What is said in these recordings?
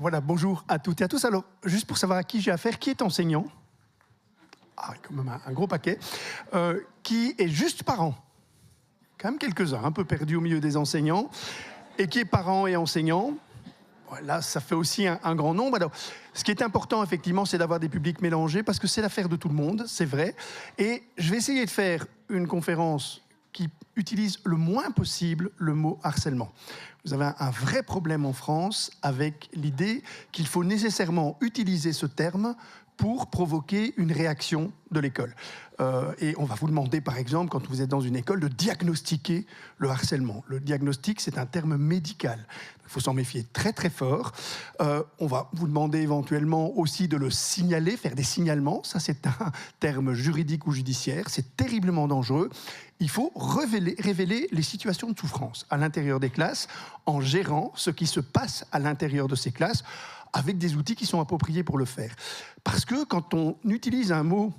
Voilà, bonjour à toutes et à tous. Alors, juste pour savoir à qui j'ai affaire, qui est enseignant? Ah, quand même un gros paquet. Qui est juste parent? Quand même quelques-uns, un peu perdus au milieu des enseignants. Et qui est parent et enseignant? Là, ça fait aussi un grand nombre. Alors, ce qui est important, effectivement, c'est d'avoir des publics mélangés, parce que c'est l'affaire de tout le monde, c'est vrai. Et je vais essayer de faire une conférence qui utilise le moins possible le mot harcèlement. Vous avez un vrai problème en France avec l'idée qu'il faut nécessairement utiliser ce terme pour provoquer une réaction de l'école. Et on va vous demander, par exemple, quand vous êtes dans une école, de diagnostiquer le harcèlement. Le diagnostic, c'est un terme médical. Il faut s'en méfier très très fort. On va vous demander éventuellement aussi de le signaler, faire des signalements. Ça, c'est un terme juridique ou judiciaire. C'est terriblement dangereux. Il faut révéler les situations de souffrance à l'intérieur des classes en gérant ce qui se passe à l'intérieur de ces classes avec des outils qui sont appropriés pour le faire. Parce que quand on utilise un mot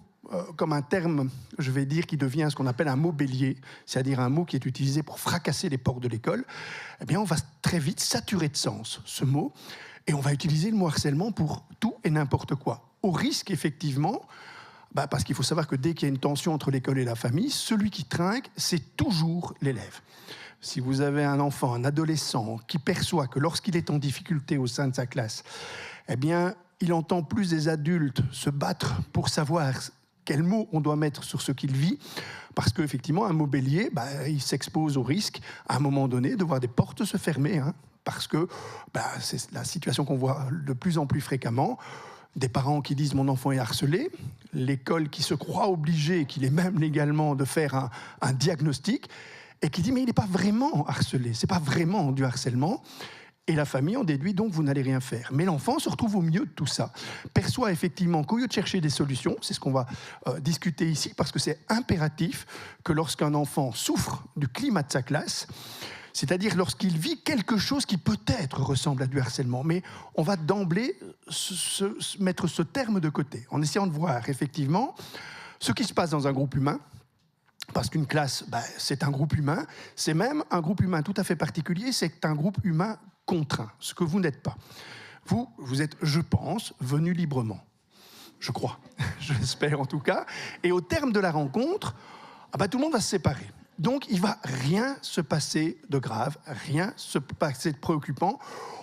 comme un terme, je vais dire, qui devient ce qu'on appelle un mot bélier, c'est-à-dire un mot qui est utilisé pour fracasser les portes de l'école, eh bien on va très vite saturer de sens ce mot, et on va utiliser le mot harcèlement pour tout et n'importe quoi. Au risque, effectivement, parce qu'il faut savoir que dès qu'il y a une tension entre l'école et la famille, celui qui trinque, c'est toujours l'élève. Si vous avez un enfant, un adolescent, qui perçoit que lorsqu'il est en difficulté au sein de sa classe, eh bien, il entend plus des adultes se battre pour savoir quel mot on doit mettre sur ce qu'il vit, parce qu'effectivement, un mot bélier, il s'expose au risque, à un moment donné, de voir des portes se fermer, parce que c'est la situation qu'on voit de plus en plus fréquemment. Des parents qui disent « mon enfant est harcelé », l'école qui se croit obligée, qu'il est même légalement de faire un diagnostic, et qui dit « mais il n'est pas vraiment harcelé, c'est pas vraiment du harcèlement ». Et la famille en déduit donc vous n'allez rien faire. Mais l'enfant se retrouve au milieu de tout ça, perçoit effectivement qu'au lieu de chercher des solutions, c'est ce qu'on va discuter ici, parce que c'est impératif que lorsqu'un enfant souffre du climat de sa classe, c'est-à-dire lorsqu'il vit quelque chose qui peut-être ressemble à du harcèlement, mais on va d'emblée mettre ce terme de côté, en essayant de voir effectivement ce qui se passe dans un groupe humain. Parce qu'une classe, c'est un groupe humain. C'est même un groupe humain tout à fait particulier. C'est un groupe humain contraint, ce que vous n'êtes pas. Vous êtes, je pense, venu librement. Je crois. Je l'espère en tout cas. Et au terme de la rencontre, tout le monde va se séparer. Donc, il ne va rien se passer de grave, rien se passer de préoccupant.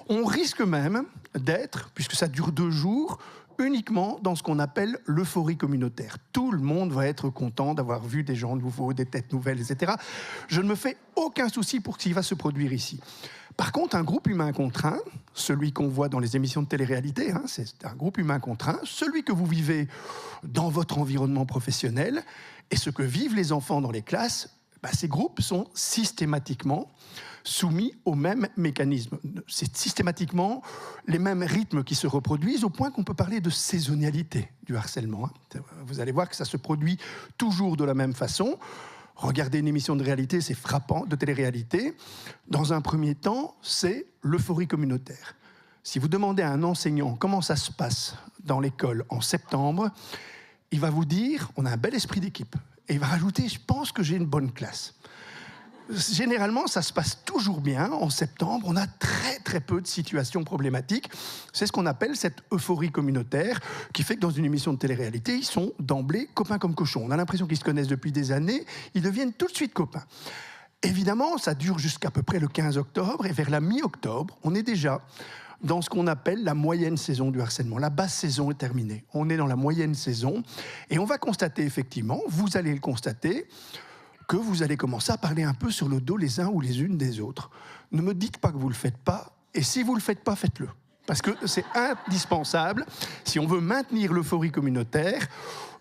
On risque même d'être, puisque ça dure 2 jours, uniquement dans ce qu'on appelle l'euphorie communautaire. Tout le monde va être content d'avoir vu des gens nouveaux, des têtes nouvelles, etc. Je ne me fais aucun souci pour ce qui va se produire ici. Par contre, un groupe humain contraint, celui qu'on voit dans les émissions de télé-réalité, c'est un groupe humain contraint, celui que vous vivez dans votre environnement professionnel, et ce que vivent les enfants dans les classes, ces groupes sont systématiquement soumis aux mêmes mécanismes. C'est systématiquement les mêmes rythmes qui se reproduisent, au point qu'on peut parler de saisonnalité du harcèlement. Vous allez voir que ça se produit toujours de la même façon. Regardez une émission de réalité, c'est frappant, de télé-réalité. Dans un premier temps, c'est l'euphorie communautaire. Si vous demandez à un enseignant comment ça se passe dans l'école en septembre, il va vous dire « on a un bel esprit d'équipe ». Et il va rajouter « je pense que j'ai une bonne classe ». Généralement, ça se passe toujours bien. En septembre, on a très très peu de situations problématiques. C'est ce qu'on appelle cette euphorie communautaire, qui fait que dans une émission de télé-réalité, ils sont d'emblée copains comme cochons. On a l'impression qu'ils se connaissent depuis des années, ils deviennent tout de suite copains. Évidemment, ça dure jusqu'à peu près le 15 octobre, et vers la mi-octobre, on est déjà dans ce qu'on appelle la moyenne saison du harcèlement. La basse saison est terminée. On est dans la moyenne saison, et on va constater effectivement, vous allez le constater, que vous allez commencer à parler un peu sur le dos les uns ou les unes des autres. Ne me dites pas que vous ne le faites pas, et si vous ne le faites pas, faites-le. Parce que c'est indispensable, si on veut maintenir l'euphorie communautaire,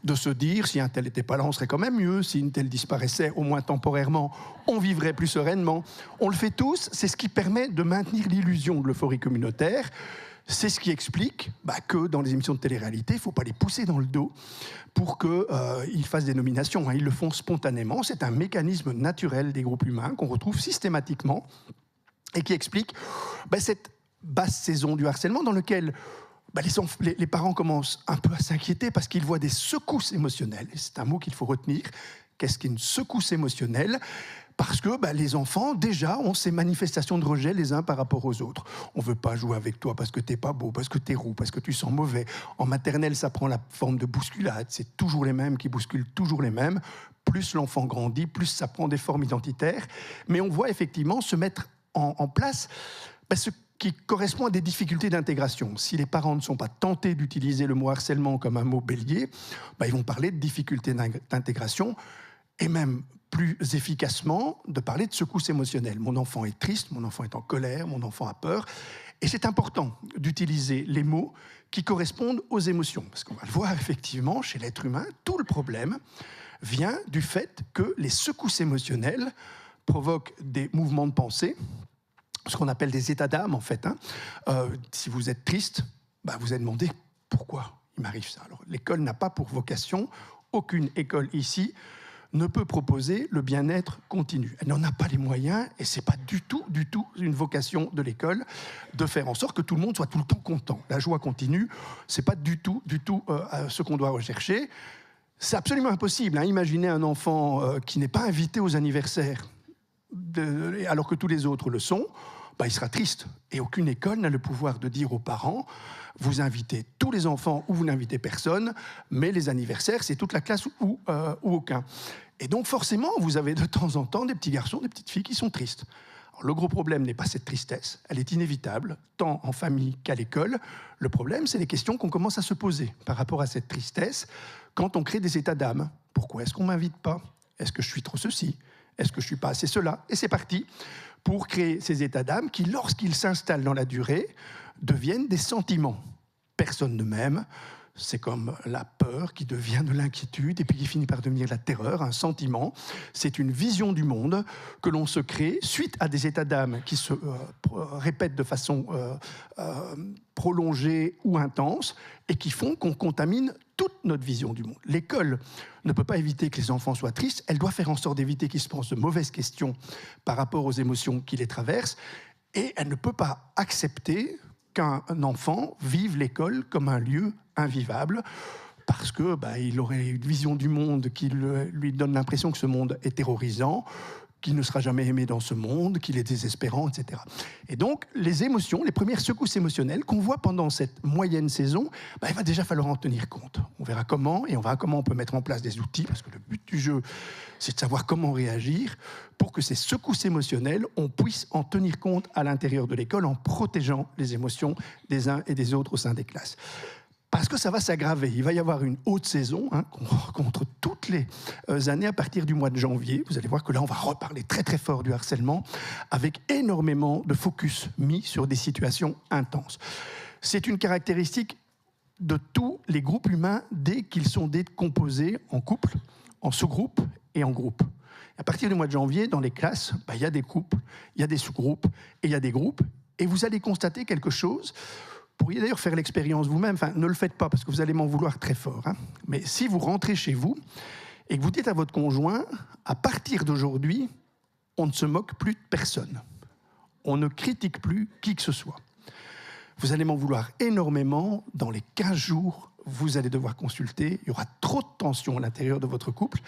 de se dire, si un tel n'était pas là, on serait quand même mieux, si une telle disparaissait, au moins temporairement, on vivrait plus sereinement. On le fait tous, c'est ce qui permet de maintenir l'illusion de l'euphorie communautaire. C'est ce qui explique que dans les émissions de télé-réalité, il ne faut pas les pousser dans le dos pour qu'ils fassent des nominations. Ils le font spontanément. C'est un mécanisme naturel des groupes humains qu'on retrouve systématiquement et qui explique cette basse saison du harcèlement dans lequel les parents commencent un peu à s'inquiéter parce qu'ils voient des secousses émotionnelles. Et c'est un mot qu'il faut retenir. Qu'est-ce qu'une secousse émotionnelle ? Parce que les enfants, déjà, ont ces manifestations de rejet les uns par rapport aux autres. On ne veut pas jouer avec toi parce que tu n'es pas beau, parce que tu es roux, parce que tu sens mauvais. En maternelle, ça prend la forme de bousculade. C'est toujours les mêmes qui bousculent toujours les mêmes. Plus l'enfant grandit, plus ça prend des formes identitaires. Mais on voit effectivement se mettre en place ce qui correspond à des difficultés d'intégration. Si les parents ne sont pas tentés d'utiliser le mot harcèlement comme un mot bélier, ils vont parler de difficultés d'intégration et même plus efficacement de parler de secousses émotionnelles. Mon enfant est triste, mon enfant est en colère, mon enfant a peur. Et c'est important d'utiliser les mots qui correspondent aux émotions. Parce qu'on va le voir effectivement, chez l'être humain, tout le problème vient du fait que les secousses émotionnelles provoquent des mouvements de pensée, ce qu'on appelle des états d'âme en fait. Si vous êtes triste, vous avez demandé pourquoi il m'arrive ça. Alors, l'école n'a pas pour vocation, aucune école ici ne peut proposer le bien-être continu. Elle n'en a pas les moyens et ce n'est pas du tout une vocation de l'école de faire en sorte que tout le monde soit tout le temps content. La joie continue, ce n'est pas du tout ce qu'on doit rechercher. C'est absolument impossible. Imaginez un enfant qui n'est pas invité aux anniversaires alors que tous les autres le sont. Il sera triste. Et aucune école n'a le pouvoir de dire aux parents « vous invitez tous les enfants ou vous n'invitez personne, mais les anniversaires, c'est toute la classe ou aucun ». Et donc forcément, vous avez de temps en temps des petits garçons, des petites filles qui sont tristes. Alors, le gros problème n'est pas cette tristesse, elle est inévitable, tant en famille qu'à l'école. Le problème, c'est les questions qu'on commence à se poser par rapport à cette tristesse quand on crée des états d'âme. Pourquoi est-ce qu'on ne m'invite pas ? Est-ce que je suis trop ceci ? Est-ce que je ne suis pas assez cela ? Et c'est parti pour créer ces états d'âme qui, lorsqu'ils s'installent dans la durée, deviennent des sentiments. Personne ne m'aime. C'est comme la peur qui devient de l'inquiétude et puis qui finit par devenir la terreur, un sentiment. C'est une vision du monde que l'on se crée suite à des états d'âme qui se répètent de façon prolongée ou intense et qui font qu'on contamine toute notre vision du monde. L'école ne peut pas éviter que les enfants soient tristes, elle doit faire en sorte d'éviter qu'ils se posent de mauvaises questions par rapport aux émotions qui les traversent et elle ne peut pas accepter qu'un enfant vive l'école comme un lieu invivable parce que il aurait une vision du monde qui lui donne l'impression que ce monde est terrorisant, qu'il ne sera jamais aimé dans ce monde, qu'il est désespérant, etc. Et donc, les émotions, les premières secousses émotionnelles qu'on voit pendant cette moyenne saison, il va déjà falloir en tenir compte. On verra comment, et on verra comment on peut mettre en place des outils, parce que le but du jeu, c'est de savoir comment réagir pour que ces secousses émotionnelles, on puisse en tenir compte à l'intérieur de l'école en protégeant les émotions des uns et des autres au sein des classes. Parce que ça va s'aggraver. Il va y avoir une haute saison qu'on rencontre toutes les années à partir du mois de janvier. Vous allez voir que là, on va reparler très très fort du harcèlement avec énormément de focus mis sur des situations intenses. C'est une caractéristique de tous les groupes humains dès qu'ils sont décomposés en couples, en sous-groupes et en groupes. À partir du mois de janvier, dans les classes, il y a des couples, il y a des sous-groupes et il y a des groupes. Et vous allez constater quelque chose. Vous pourriez d'ailleurs faire l'expérience vous-même, ne le faites pas parce que vous allez m'en vouloir très fort. Mais si vous rentrez chez vous et que vous dites à votre conjoint, à partir d'aujourd'hui, on ne se moque plus de personne. On ne critique plus qui que ce soit. Vous allez m'en vouloir énormément. Dans les 15 jours, vous allez devoir consulter. Il y aura trop de tension à l'intérieur de votre couple.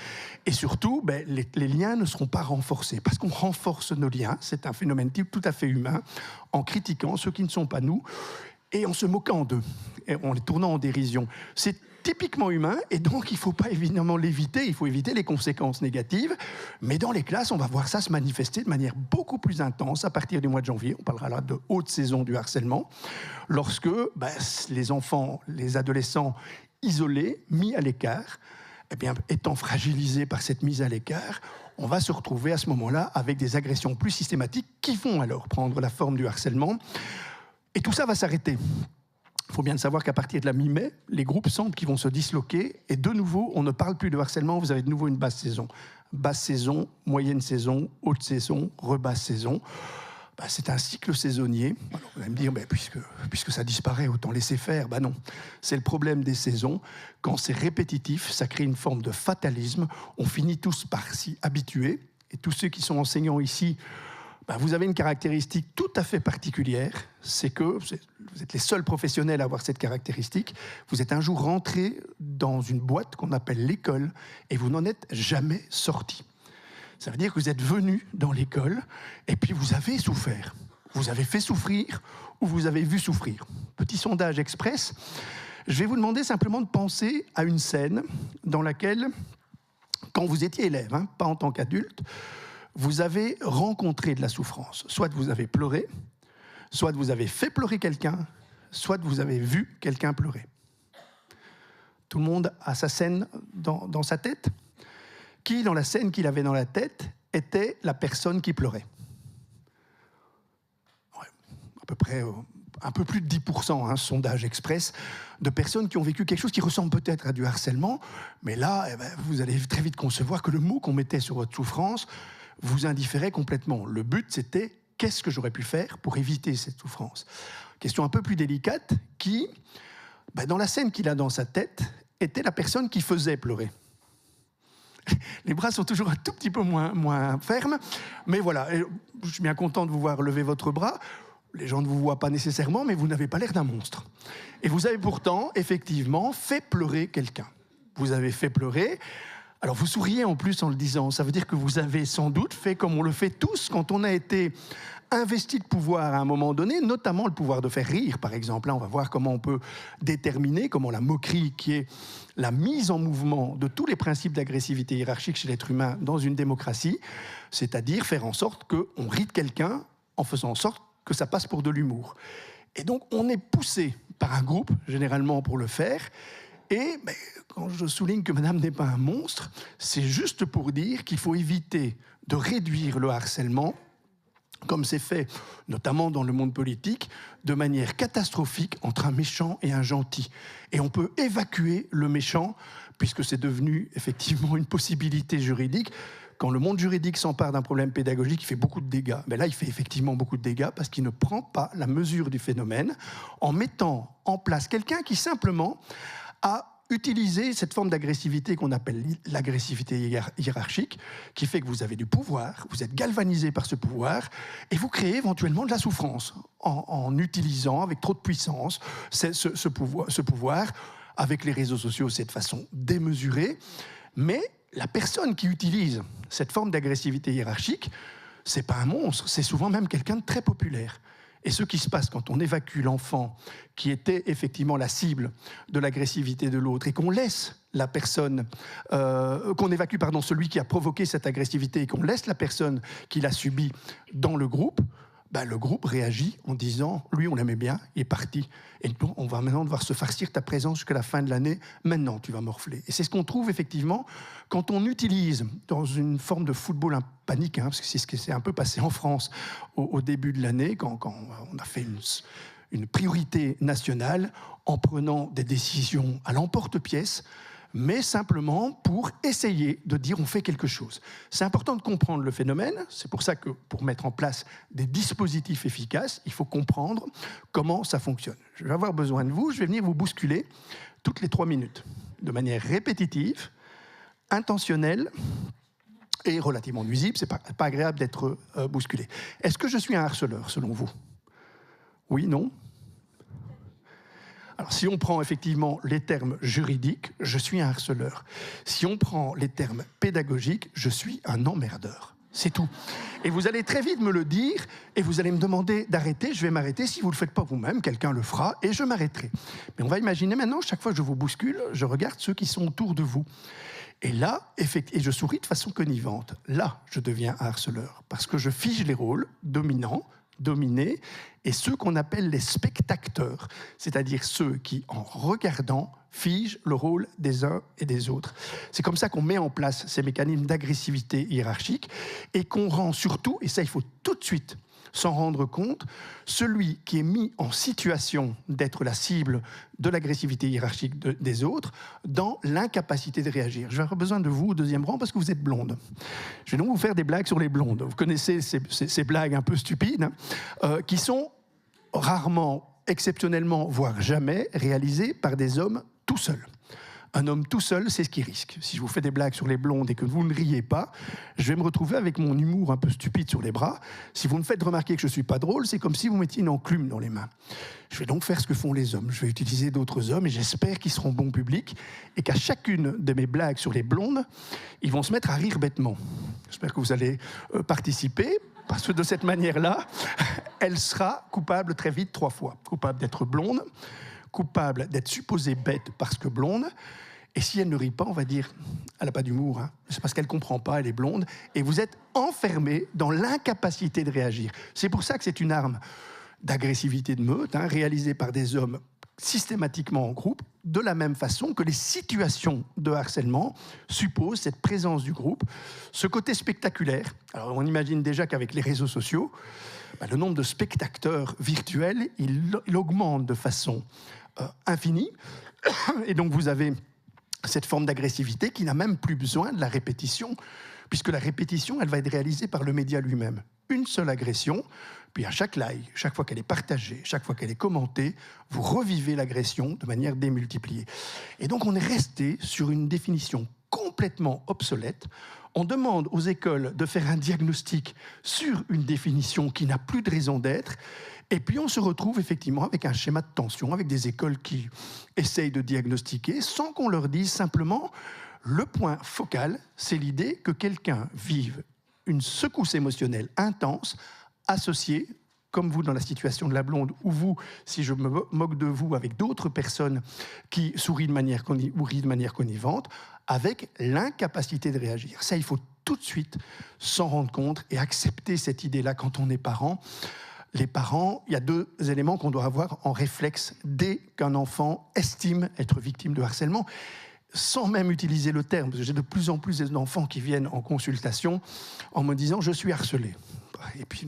Et surtout, les liens ne seront pas renforcés. Parce qu'on renforce nos liens, c'est un phénomène tout à fait humain, en critiquant ceux qui ne sont pas nous. Et en se moquant d'eux, et en les tournant en dérision. C'est typiquement humain, et donc il ne faut pas évidemment l'éviter, il faut éviter les conséquences négatives. Mais dans les classes, on va voir ça se manifester de manière beaucoup plus intense à partir du mois de janvier. On parlera là de haute saison du harcèlement, lorsque les enfants, les adolescents isolés, mis à l'écart, étant fragilisés par cette mise à l'écart, on va se retrouver à ce moment-là avec des agressions plus systématiques qui vont alors prendre la forme du harcèlement. Et tout ça va s'arrêter. Il faut bien savoir qu'à partir de la mi-mai, les groupes sentent qu'ils vont se disloquer et de nouveau, on ne parle plus de harcèlement, vous avez de nouveau une basse saison. Basse saison, moyenne saison, haute saison, rebasse saison. C'est un cycle saisonnier. Alors, vous allez me dire, puisque ça disparaît, autant laisser faire. Non, c'est le problème des saisons. Quand c'est répétitif, ça crée une forme de fatalisme. On finit tous par s'y habituer. Et tous ceux qui sont enseignants ici, vous avez une caractéristique tout à fait particulière, c'est que vous êtes les seuls professionnels à avoir cette caractéristique. Vous êtes un jour rentrés dans une boîte qu'on appelle l'école et vous n'en êtes jamais sortis. Ça veut dire que vous êtes venu dans l'école et puis vous avez souffert. Vous avez fait souffrir ou vous avez vu souffrir. Petit sondage express. Je vais vous demander simplement de penser à une scène dans laquelle, quand vous étiez élève, pas en tant qu'adulte, vous avez rencontré de la souffrance. Soit vous avez pleuré, soit vous avez fait pleurer quelqu'un, soit vous avez vu quelqu'un pleurer. Tout le monde a sa scène dans sa tête. Qui, dans la scène qu'il avait dans la tête, était la personne qui pleurait? Ouais, à peu près un peu plus de 10%, sondage express, de personnes qui ont vécu quelque chose qui ressemble peut-être à du harcèlement, mais là, vous allez très vite concevoir que le mot qu'on mettait sur votre souffrance vous indifférait complètement. Le but, c'était qu'est-ce que j'aurais pu faire pour éviter cette souffrance? Question un peu plus délicate, qui, dans la scène qu'il a dans sa tête, était la personne qui faisait pleurer. Les bras sont toujours un tout petit peu moins fermes, mais voilà, je suis bien content de vous voir lever votre bras. Les gens ne vous voient pas nécessairement, mais vous n'avez pas l'air d'un monstre. Et vous avez pourtant, effectivement, fait pleurer quelqu'un. Vous avez fait pleurer. Alors vous souriez en plus en le disant. Ça veut dire que vous avez sans doute fait comme on le fait tous quand on a été investi de pouvoir à un moment donné, notamment le pouvoir de faire rire, par exemple. Là, on va voir comment on peut déterminer, comment la moquerie, qui est la mise en mouvement de tous les principes d'agressivité hiérarchique chez l'être humain dans une démocratie, c'est-à-dire faire en sorte qu'on rit de quelqu'un en faisant en sorte que ça passe pour de l'humour. Et donc, on est poussé par un groupe, généralement, pour le faire. Et quand je souligne que madame n'est pas un monstre, c'est juste pour dire qu'il faut éviter de réduire le harcèlement, comme c'est fait, notamment dans le monde politique, de manière catastrophique entre un méchant et un gentil. Et on peut évacuer le méchant, puisque c'est devenu effectivement une possibilité juridique. Quand le monde juridique s'empare d'un problème pédagogique, il fait beaucoup de dégâts. Mais là, il fait effectivement beaucoup de dégâts parce qu'il ne prend pas la mesure du phénomène en mettant en place quelqu'un qui simplement a utilisé cette forme d'agressivité qu'on appelle l'agressivité hiérarchique, qui fait que vous avez du pouvoir, vous êtes galvanisé par ce pouvoir, et vous créez éventuellement de la souffrance en utilisant avec trop de puissance ce pouvoir. Avec les réseaux sociaux, c'est de façon démesurée, mais la personne qui utilise cette forme d'agressivité hiérarchique, c'est pas un monstre, c'est souvent même quelqu'un de très populaire. Et ce qui se passe quand on évacue l'enfant qui était effectivement la cible de l'agressivité de l'autre et qu'on laisse la personne, qu'on évacue celui qui a provoqué cette agressivité et qu'on laisse la personne qui l'a subie dans le groupe réagit en disant « lui, on l'aimait bien, il est parti. Et nous, on va maintenant devoir se farcir ta présence jusqu'à la fin de l'année. Maintenant, tu vas morfler. » Et c'est ce qu'on trouve effectivement quand on utilise dans une forme de football panique, parce que c'est ce qui s'est un peu passé en France au début de l'année, quand on a fait une priorité nationale en prenant des décisions à l'emporte-pièce, mais simplement pour essayer de dire on fait quelque chose. C'est important de comprendre le phénomène, c'est pour ça que pour mettre en place des dispositifs efficaces, il faut comprendre comment ça fonctionne. Je vais avoir besoin de vous, je vais venir vous bousculer toutes les 3 minutes, de manière répétitive, intentionnelle et relativement nuisible, c'est pas agréable d'être bousculé. Est-ce que je suis un harceleur, selon vous? Oui, non? Alors, si on prend effectivement les termes juridiques, je suis un harceleur. Si on prend les termes pédagogiques, je suis un emmerdeur. C'est tout. Et vous allez très vite me le dire, et vous allez me demander d'arrêter. Je vais m'arrêter. Si vous ne le faites pas vous-même, quelqu'un le fera, et je m'arrêterai. Mais on va imaginer maintenant, chaque fois que je vous bouscule, je regarde ceux qui sont autour de vous. Et là, et je souris de façon connivente. Là, je deviens un harceleur, parce que je fige les rôles dominants, dominés, et ceux qu'on appelle les spectateurs, c'est-à-dire ceux qui, en regardant, figent le rôle des uns et des autres. C'est comme ça qu'on met en place ces mécanismes d'agressivité hiérarchique et qu'on rend surtout, et ça il faut tout de suite s'en rendre compte, celui qui est mis en situation d'être la cible de l'agressivité hiérarchique des autres dans l'incapacité de réagir. Je vais avoir besoin de vous au deuxième rang parce que vous êtes blonde. Je vais donc vous faire des blagues sur les blondes. Vous connaissez ces blagues un peu stupides qui sont rarement, exceptionnellement, voire jamais réalisées par des hommes tout seuls. Un homme tout seul, c'est ce qu'il risque. Si je vous fais des blagues sur les blondes et que vous ne riez pas, je vais me retrouver avec mon humour un peu stupide sur les bras. Si vous me faites remarquer que je ne suis pas drôle, c'est comme si vous mettiez une enclume dans les mains. Je vais donc faire ce que font les hommes. Je vais utiliser d'autres hommes et j'espère qu'ils seront bon public et qu'à chacune de mes blagues sur les blondes, ils vont se mettre à rire bêtement. J'espère que vous allez participer, parce que de cette manière-là, elle sera coupable très vite 3 fois. Coupable d'être blonde, coupable d'être supposée bête parce que blonde, et si elle ne rit pas, on va dire « elle n'a pas d'humour, hein. C'est parce qu'elle ne comprend pas, elle est blonde », et vous êtes enfermé dans l'incapacité de réagir. C'est pour ça que c'est une arme d'agressivité de meute, hein, réalisée par des hommes systématiquement en groupe, de la même façon que les situations de harcèlement supposent cette présence du groupe, ce côté spectaculaire. Alors on imagine déjà qu'avec les réseaux sociaux, le nombre de spectateurs virtuels, il augmente de façon infinie, et donc vous avez cette forme d'agressivité qui n'a même plus besoin de la répétition, puisque la répétition, elle va être réalisée par le média lui-même. Une seule agression, puis à chaque like, chaque fois qu'elle est partagée, chaque fois qu'elle est commentée, vous revivez l'agression de manière démultipliée. Et donc on est resté sur une définition complètement obsolète. On demande aux écoles de faire un diagnostic sur une définition qui n'a plus de raison d'être, et puis on se retrouve effectivement avec un schéma de tension, avec des écoles qui essayent de diagnostiquer sans qu'on leur dise simplement le point focal, c'est l'idée que quelqu'un vive une secousse émotionnelle intense associée, comme vous dans la situation de la blonde, ou vous, si je me moque de vous, avec d'autres personnes qui sourient de manière ou rient de manière connivente, avec l'incapacité de réagir. Ça, il faut tout de suite s'en rendre compte et accepter cette idée-là quand on est parent. Les parents, il y a 2 éléments qu'on doit avoir en réflexe dès qu'un enfant estime être victime de harcèlement, sans même utiliser le terme, parce que j'ai de plus en plus d'enfants qui viennent en consultation en me disant « je suis harcelé ». Et puis,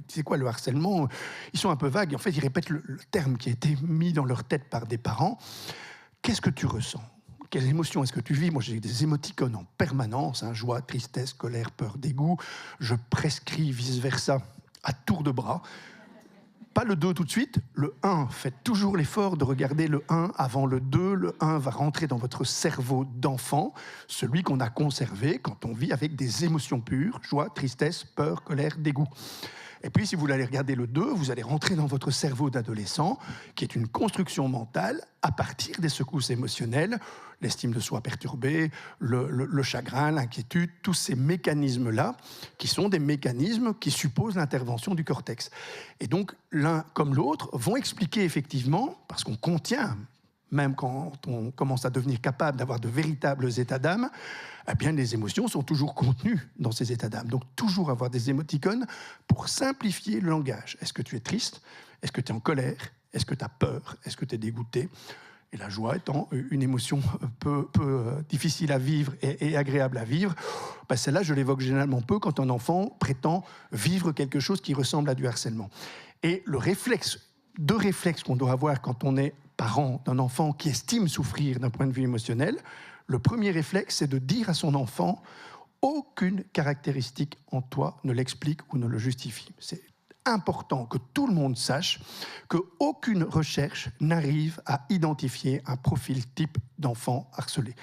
c'est quoi le harcèlement? Ils sont un peu vagues. En fait, ils répètent le terme qui a été mis dans leur tête par des parents. Qu'est-ce que tu ressens? Quelles émotions est-ce que tu vis? Moi, j'ai des émoticônes en permanence, hein, joie, tristesse, colère, peur, dégoût. Je prescris vice-versa à tour de bras. Pas le 2 tout de suite, le 1. Faites toujours l'effort de regarder le 1 avant le 2. Le 1 va rentrer dans votre cerveau d'enfant, celui qu'on a conservé quand on vit avec des émotions pures, joie, tristesse, peur, colère, dégoût. Et puis, si vous allez regarder le 2, vous allez rentrer dans votre cerveau d'adolescent, qui est une construction mentale à partir des secousses émotionnelles, l'estime de soi perturbée, le chagrin, l'inquiétude, tous ces mécanismes-là, qui sont des mécanismes qui supposent l'intervention du cortex. Et donc, l'un comme l'autre vont expliquer effectivement, parce qu'on contient, même quand on commence à devenir capable d'avoir de véritables états d'âme, eh bien, les émotions sont toujours contenues dans ces états d'âme. Donc, toujours avoir des émoticônes pour simplifier le langage. Est-ce que tu es triste? Est-ce que tu es en colère? Est-ce que tu as peur? Est-ce que tu es dégoûté? Et la joie étant une émotion peu difficile à vivre et agréable à vivre, celle-là, je l'évoque généralement peu quand un enfant prétend vivre quelque chose qui ressemble à du harcèlement. Et le réflexe, 2 réflexes qu'on doit avoir quand on est parent d'un enfant qui estime souffrir d'un point de vue émotionnel, le premier réflexe, c'est de dire à son enfant « aucune caractéristique en toi ne l'explique ou ne le justifie ». C'est important que tout le monde sache qu'aucune recherche n'arrive à identifier un profil type d'enfant harcelé.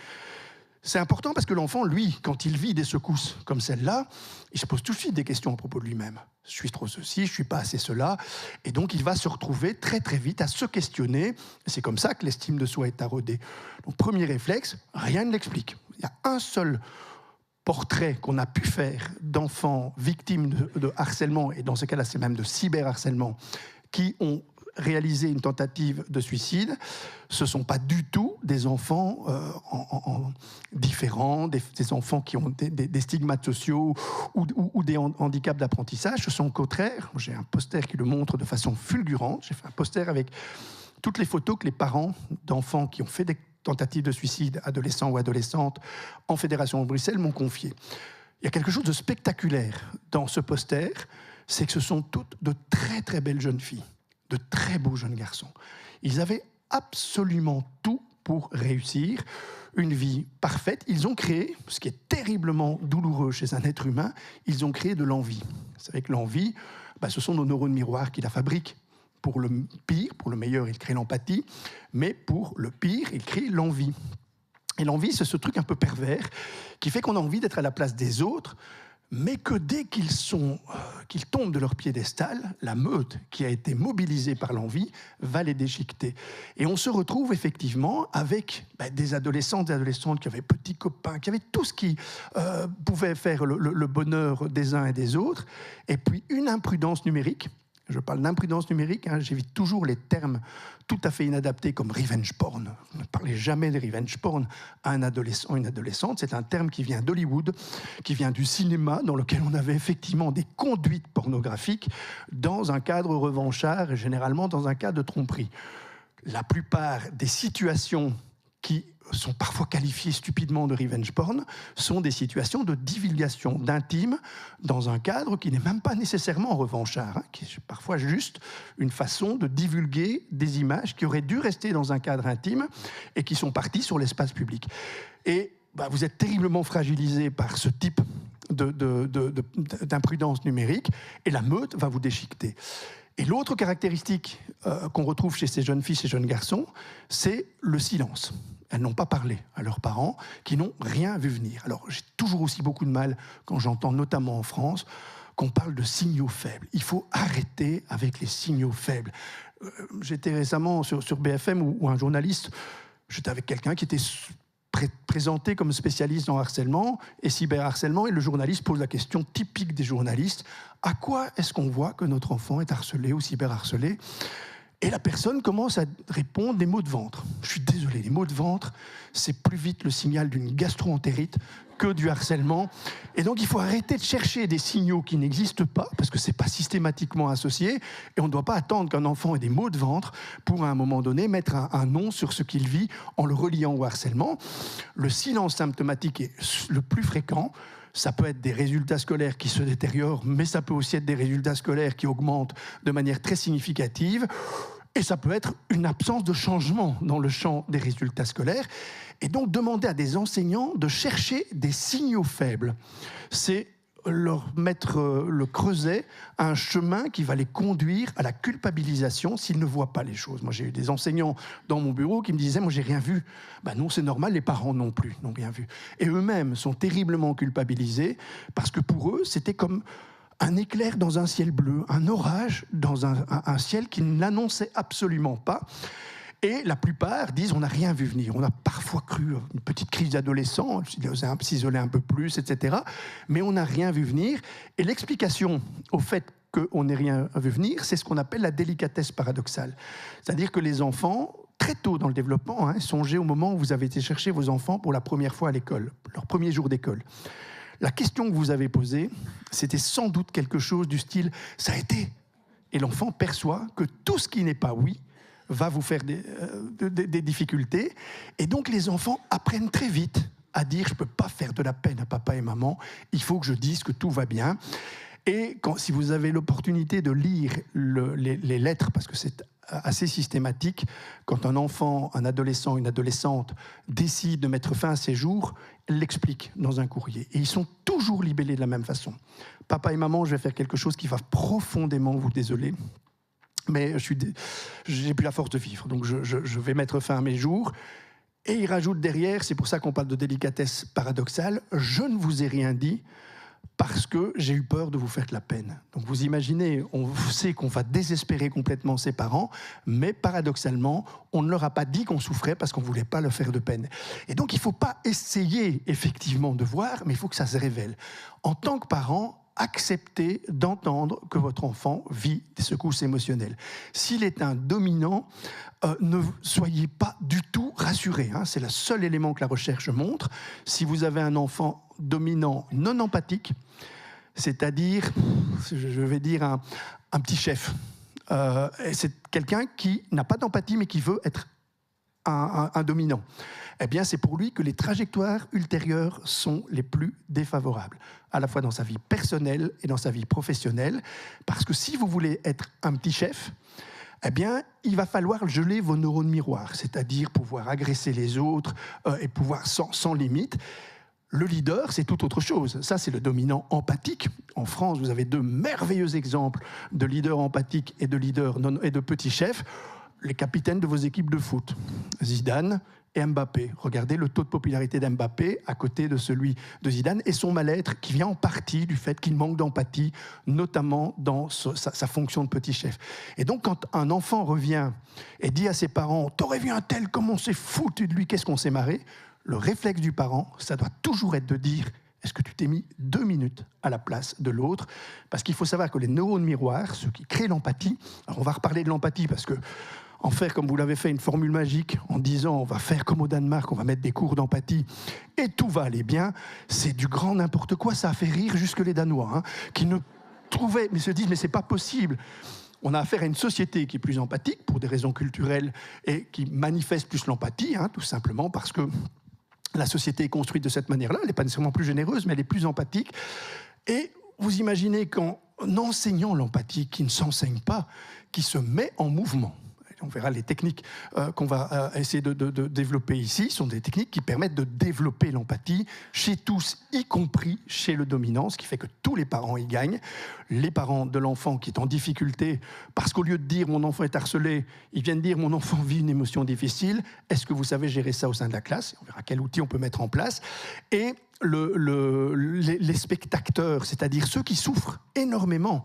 C'est important parce que l'enfant, lui, quand il vit des secousses comme celle-là, il se pose tout de suite des questions à propos de lui-même. Je suis trop ceci, je suis pas assez cela. Et donc, il va se retrouver très, très vite à se questionner. C'est comme ça que l'estime de soi est érodée. Donc, premier réflexe, rien ne l'explique. Il y a un seul portrait qu'on a pu faire d'enfants victimes de harcèlement, et dans ce cas-là, c'est même de cyberharcèlement, qui ont réalisé une tentative de suicide. Ce ne sont pas du tout des enfants différents, des enfants qui ont des stigmates sociaux ou des handicaps d'apprentissage. Ce sont au contraire, j'ai un poster qui le montre de façon fulgurante, j'ai fait un poster avec toutes les photos que les parents d'enfants qui ont fait des tentatives de suicide, adolescents ou adolescentes, en Fédération de Bruxelles, m'ont confié. Il y a quelque chose de spectaculaire dans ce poster, c'est que ce sont toutes de très très belles jeunes filles, de très beaux jeunes garçons. Ils avaient absolument tout pour réussir, une vie parfaite. Ils ont créé, ce qui est terriblement douloureux chez un être humain, ils ont créé de l'envie. Vous savez que l'envie, ce sont nos neurones miroirs qui la fabriquent. Pour le pire, pour le meilleur, il crée l'empathie, mais pour le pire, il crée l'envie. Et l'envie, c'est ce truc un peu pervers qui fait qu'on a envie d'être à la place des autres, mais que dès qu'ils tombent de leur piédestal, la meute qui a été mobilisée par l'envie va les déchiqueter. Et on se retrouve effectivement avec des adolescents, des adolescentes qui avaient petits copains, qui avaient tout ce qui pouvait faire le bonheur des uns et des autres, et puis une imprudence numérique. Je parle d'imprudence numérique, j'évite toujours les termes tout à fait inadaptés comme revenge porn. Ne parlez jamais de revenge porn à un adolescent ou une adolescente. C'est un terme qui vient d'Hollywood, qui vient du cinéma, dans lequel on avait effectivement des conduites pornographiques dans un cadre revanchard et généralement dans un cas de tromperie. La plupart des situations qui sont parfois qualifiées stupidement de revenge porn, sont des situations de divulgation d'intime dans un cadre qui n'est même pas nécessairement revanchard, qui est parfois juste une façon de divulguer des images qui auraient dû rester dans un cadre intime et qui sont parties sur l'espace public. Et vous êtes terriblement fragilisé par ce type d'imprudence numérique et la meute va vous déchiqueter. Et l'autre caractéristique qu'on retrouve chez ces jeunes filles, ces jeunes garçons, c'est le silence. Elles n'ont pas parlé à leurs parents, qui n'ont rien vu venir. Alors, j'ai toujours aussi beaucoup de mal, quand j'entends notamment en France, qu'on parle de signaux faibles. Il faut arrêter avec les signaux faibles. J'étais récemment sur BFM où un journaliste, j'étais avec quelqu'un qui était présenté comme spécialiste en harcèlement et cyberharcèlement, et le journaliste pose la question typique des journalistes: à quoi est-ce qu'on voit que notre enfant est harcelé ou cyberharcelé ? Et la personne commence à répondre des maux de ventre. Je suis désolé, les maux de ventre, c'est plus vite le signal d'une gastro-entérite que du harcèlement. Et donc, il faut arrêter de chercher des signaux qui n'existent pas, parce que ce n'est pas systématiquement associé, et on ne doit pas attendre qu'un enfant ait des maux de ventre pour, à un moment donné, mettre un nom sur ce qu'il vit en le reliant au harcèlement. Le silence symptomatique est le plus fréquent. Ça peut être des résultats scolaires qui se détériorent, mais ça peut aussi être des résultats scolaires qui augmentent de manière très significative. Et ça peut être une absence de changement dans le champ des résultats scolaires. Et donc, demander à des enseignants de chercher des signaux faibles, c'est leur mettre le creuset à un chemin qui va les conduire à la culpabilisation s'ils ne voient pas les choses. Moi, j'ai eu des enseignants dans mon bureau qui me disaient « moi, j'ai rien vu ». Non, c'est normal, les parents non plus n'ont rien vu. Et eux-mêmes sont terriblement culpabilisés parce que pour eux, c'était comme un éclair dans un ciel bleu, un orage dans un ciel qui ne l'annonçait absolument pas. Et la plupart disent on n'a rien vu venir. On a parfois cru une petite crise d'adolescent, s'isoler un peu plus, etc. Mais on n'a rien vu venir. Et l'explication au fait qu'on n'ait rien vu venir, c'est ce qu'on appelle la délicatesse paradoxale. C'est-à-dire que les enfants, très tôt dans le développement, songez au moment où vous avez été chercher vos enfants pour la première fois à l'école, leur premier jour d'école. La question que vous avez posée, c'était sans doute quelque chose du style « ça a été ». Et l'enfant perçoit que tout ce qui n'est pas « oui » va vous faire des difficultés. Et donc les enfants apprennent très vite à dire « je ne peux pas faire de la peine à papa et maman, il faut que je dise que tout va bien ». Et si vous avez l'opportunité de lire les lettres, parce que c'est assez systématique, quand un enfant, un adolescent, une adolescente décide de mettre fin à ses jours, elle l'explique dans un courrier. Et ils sont toujours libellés de la même façon. Papa et maman, je vais faire quelque chose qui va profondément vous désoler, mais j'ai plus la force de vivre, donc je vais mettre fin à mes jours. Et il rajoute derrière, c'est pour ça qu'on parle de délicatesse paradoxale, je ne vous ai rien dit, parce que j'ai eu peur de vous faire de la peine. Donc vous imaginez, on sait qu'on va désespérer complètement ses parents, mais paradoxalement, on ne leur a pas dit qu'on souffrait parce qu'on ne voulait pas leur faire de peine. Et donc il ne faut pas essayer effectivement de voir, mais il faut que ça se révèle. En tant que parent, acceptez d'entendre que votre enfant vit des secousses émotionnelles. S'il est un dominant, ne soyez pas du tout rassurés. C'est le seul élément que la recherche montre. Si vous avez un enfant dominant non empathique, c'est-à-dire, je vais dire, un petit chef, c'est quelqu'un qui n'a pas d'empathie mais qui veut être un dominant, eh bien c'est pour lui que les trajectoires ultérieures sont les plus défavorables, à la fois dans sa vie personnelle et dans sa vie professionnelle, parce que si vous voulez être un petit chef, eh bien, il va falloir geler vos neurones miroirs, c'est-à-dire pouvoir agresser les autres et pouvoir sans limite. Le leader, c'est tout autre chose. Ça, c'est le dominant empathique. En France, vous avez 2 merveilleux exemples de leaders empathiques et de petits chefs. Les capitaines de vos équipes de foot, Zidane et Mbappé. Regardez le taux de popularité d'Mbappé à côté de celui de Zidane et son mal-être qui vient en partie du fait qu'il manque d'empathie, notamment dans sa fonction de petit chef. Et donc, quand un enfant revient et dit à ses parents « T'aurais vu un tel, comment on s'est foutu de lui, qu'est-ce qu'on s'est marré ?» Le réflexe du parent, ça doit toujours être de dire « Est-ce que tu t'es mis 2 minutes à la place de l'autre ?» Parce qu'il faut savoir que les neurones miroirs, ceux qui créent l'empathie, alors on va reparler de l'empathie parce que en faire, comme vous l'avez fait, une formule magique en disant on va faire comme au Danemark, on va mettre des cours d'empathie et tout va aller bien, c'est du grand n'importe quoi, ça a fait rire jusque les Danois, hein, qui ne trouvaient, mais se disent mais c'est pas possible. On a affaire à une société qui est plus empathique pour des raisons culturelles et qui manifeste plus l'empathie, hein, tout simplement parce que la société est construite de cette manière-là, elle n'est pas nécessairement plus généreuse, mais elle est plus empathique. Et vous imaginez qu'en enseignant l'empathie, qui ne s'enseigne pas, qui se met en mouvement. On verra les techniques qu'on va essayer de développer ici, sont des techniques qui permettent de développer l'empathie chez tous, y compris chez le dominant, ce qui fait que tous les parents y gagnent. Les parents de l'enfant qui est en difficulté, parce qu'au lieu de dire « mon enfant est harcelé », ils viennent dire « mon enfant vit une émotion difficile », est-ce que vous savez gérer ça au sein de la classe ? On verra quel outil on peut mettre en place. Et les spectateurs, c'est-à-dire ceux qui souffrent énormément,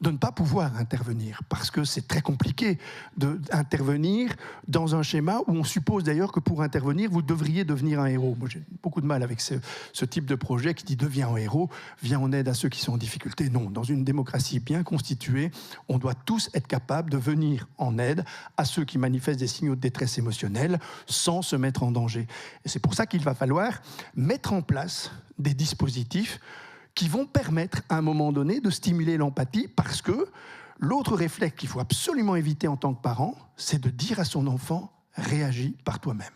de ne pas pouvoir intervenir, parce que c'est très compliqué d'intervenir dans un schéma où on suppose d'ailleurs que pour intervenir, vous devriez devenir un héros. Moi, j'ai beaucoup de mal avec ce type de projet qui dit « deviens un héros, viens en aide à ceux qui sont en difficulté ». Non, dans une démocratie bien constituée, on doit tous être capables de venir en aide à ceux qui manifestent des signaux de détresse émotionnelle sans se mettre en danger. Et c'est pour ça qu'il va falloir mettre en place des dispositifs qui vont permettre à un moment donné de stimuler l'empathie, parce que l'autre réflexe qu'il faut absolument éviter en tant que parent, c'est de dire à son enfant « réagis par toi-même ».